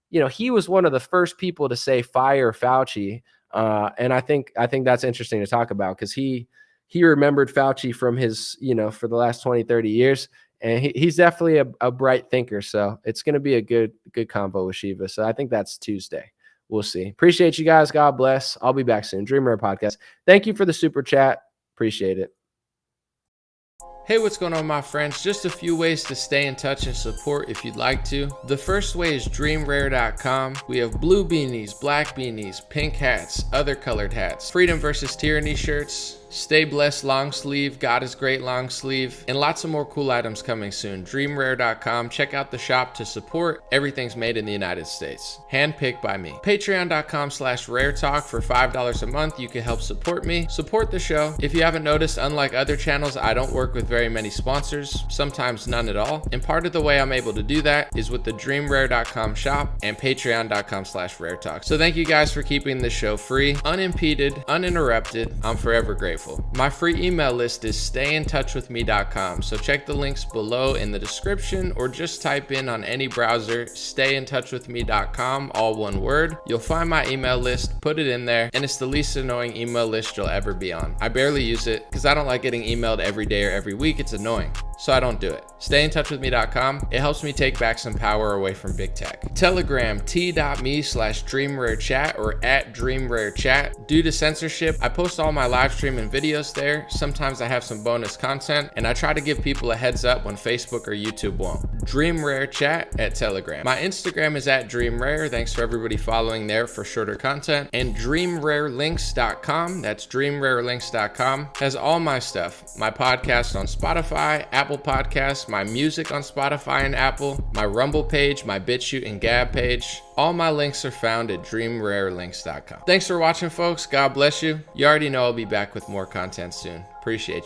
he was one of the first people to say fire Fauci. And I think that's interesting to talk about, because he remembered Fauci from his, for the last 20, 30 years. And he's definitely a bright thinker. So it's going to be a good convo with Shiva. So I think that's Tuesday. We'll see. Appreciate you guys. God bless. I'll be back soon. Dream Rare Podcast. Thank you for the super chat. Appreciate it. Hey, what's going on, my friends? Just a few ways to stay in touch and support if you'd like to. The first way is dreamrare.com. We have blue beanies, black beanies, pink hats, other colored hats, freedom versus tyranny shirts, Stay Blessed long sleeve, God is Great long sleeve, and lots of more cool items coming soon. Dreamrare.com. Check out the shop to support. Everything's made in the United States. Handpicked by me. Patreon.com/raretalk. For $5 a month, you can help support me, support the show. If you haven't noticed, unlike other channels, I don't work with very many sponsors, sometimes none at all. And part of the way I'm able to do that is with the dreamrare.com shop and patreon.com/raretalk. So thank you guys for keeping this show free, unimpeded, uninterrupted. I'm forever grateful. My free email list is stayintouchwithme.com. So check the links below in the description, or just type in on any browser, stayintouchwithme.com, all one word. You'll find my email list, put it in there, and it's the least annoying email list you'll ever be on. I barely use it because I don't like getting emailed every day or every week. It's annoying. So I don't do it. Stayintouchwithme.com. It helps me take back some power away from big tech. Telegram, t.me/dreamrarechat or @dreamrarechat. Due to censorship, I post all my live stream and videos there. Sometimes I have some bonus content, and I try to give people a heads up when Facebook or YouTube won't. Dream Rare Chat at Telegram. My Instagram is @dreamrare. Thanks for everybody following there for shorter content. And dreamrarelinks.com, that's dreamrarelinks.com, has all my stuff. My podcast on Spotify, Apple Podcasts, my music on Spotify and Apple, my Rumble page, my BitChute and Gab page. All my links are found at dreamrarelinks.com. Thanks for watching, folks. God bless you. You already know I'll be back with more content soon. Appreciate you.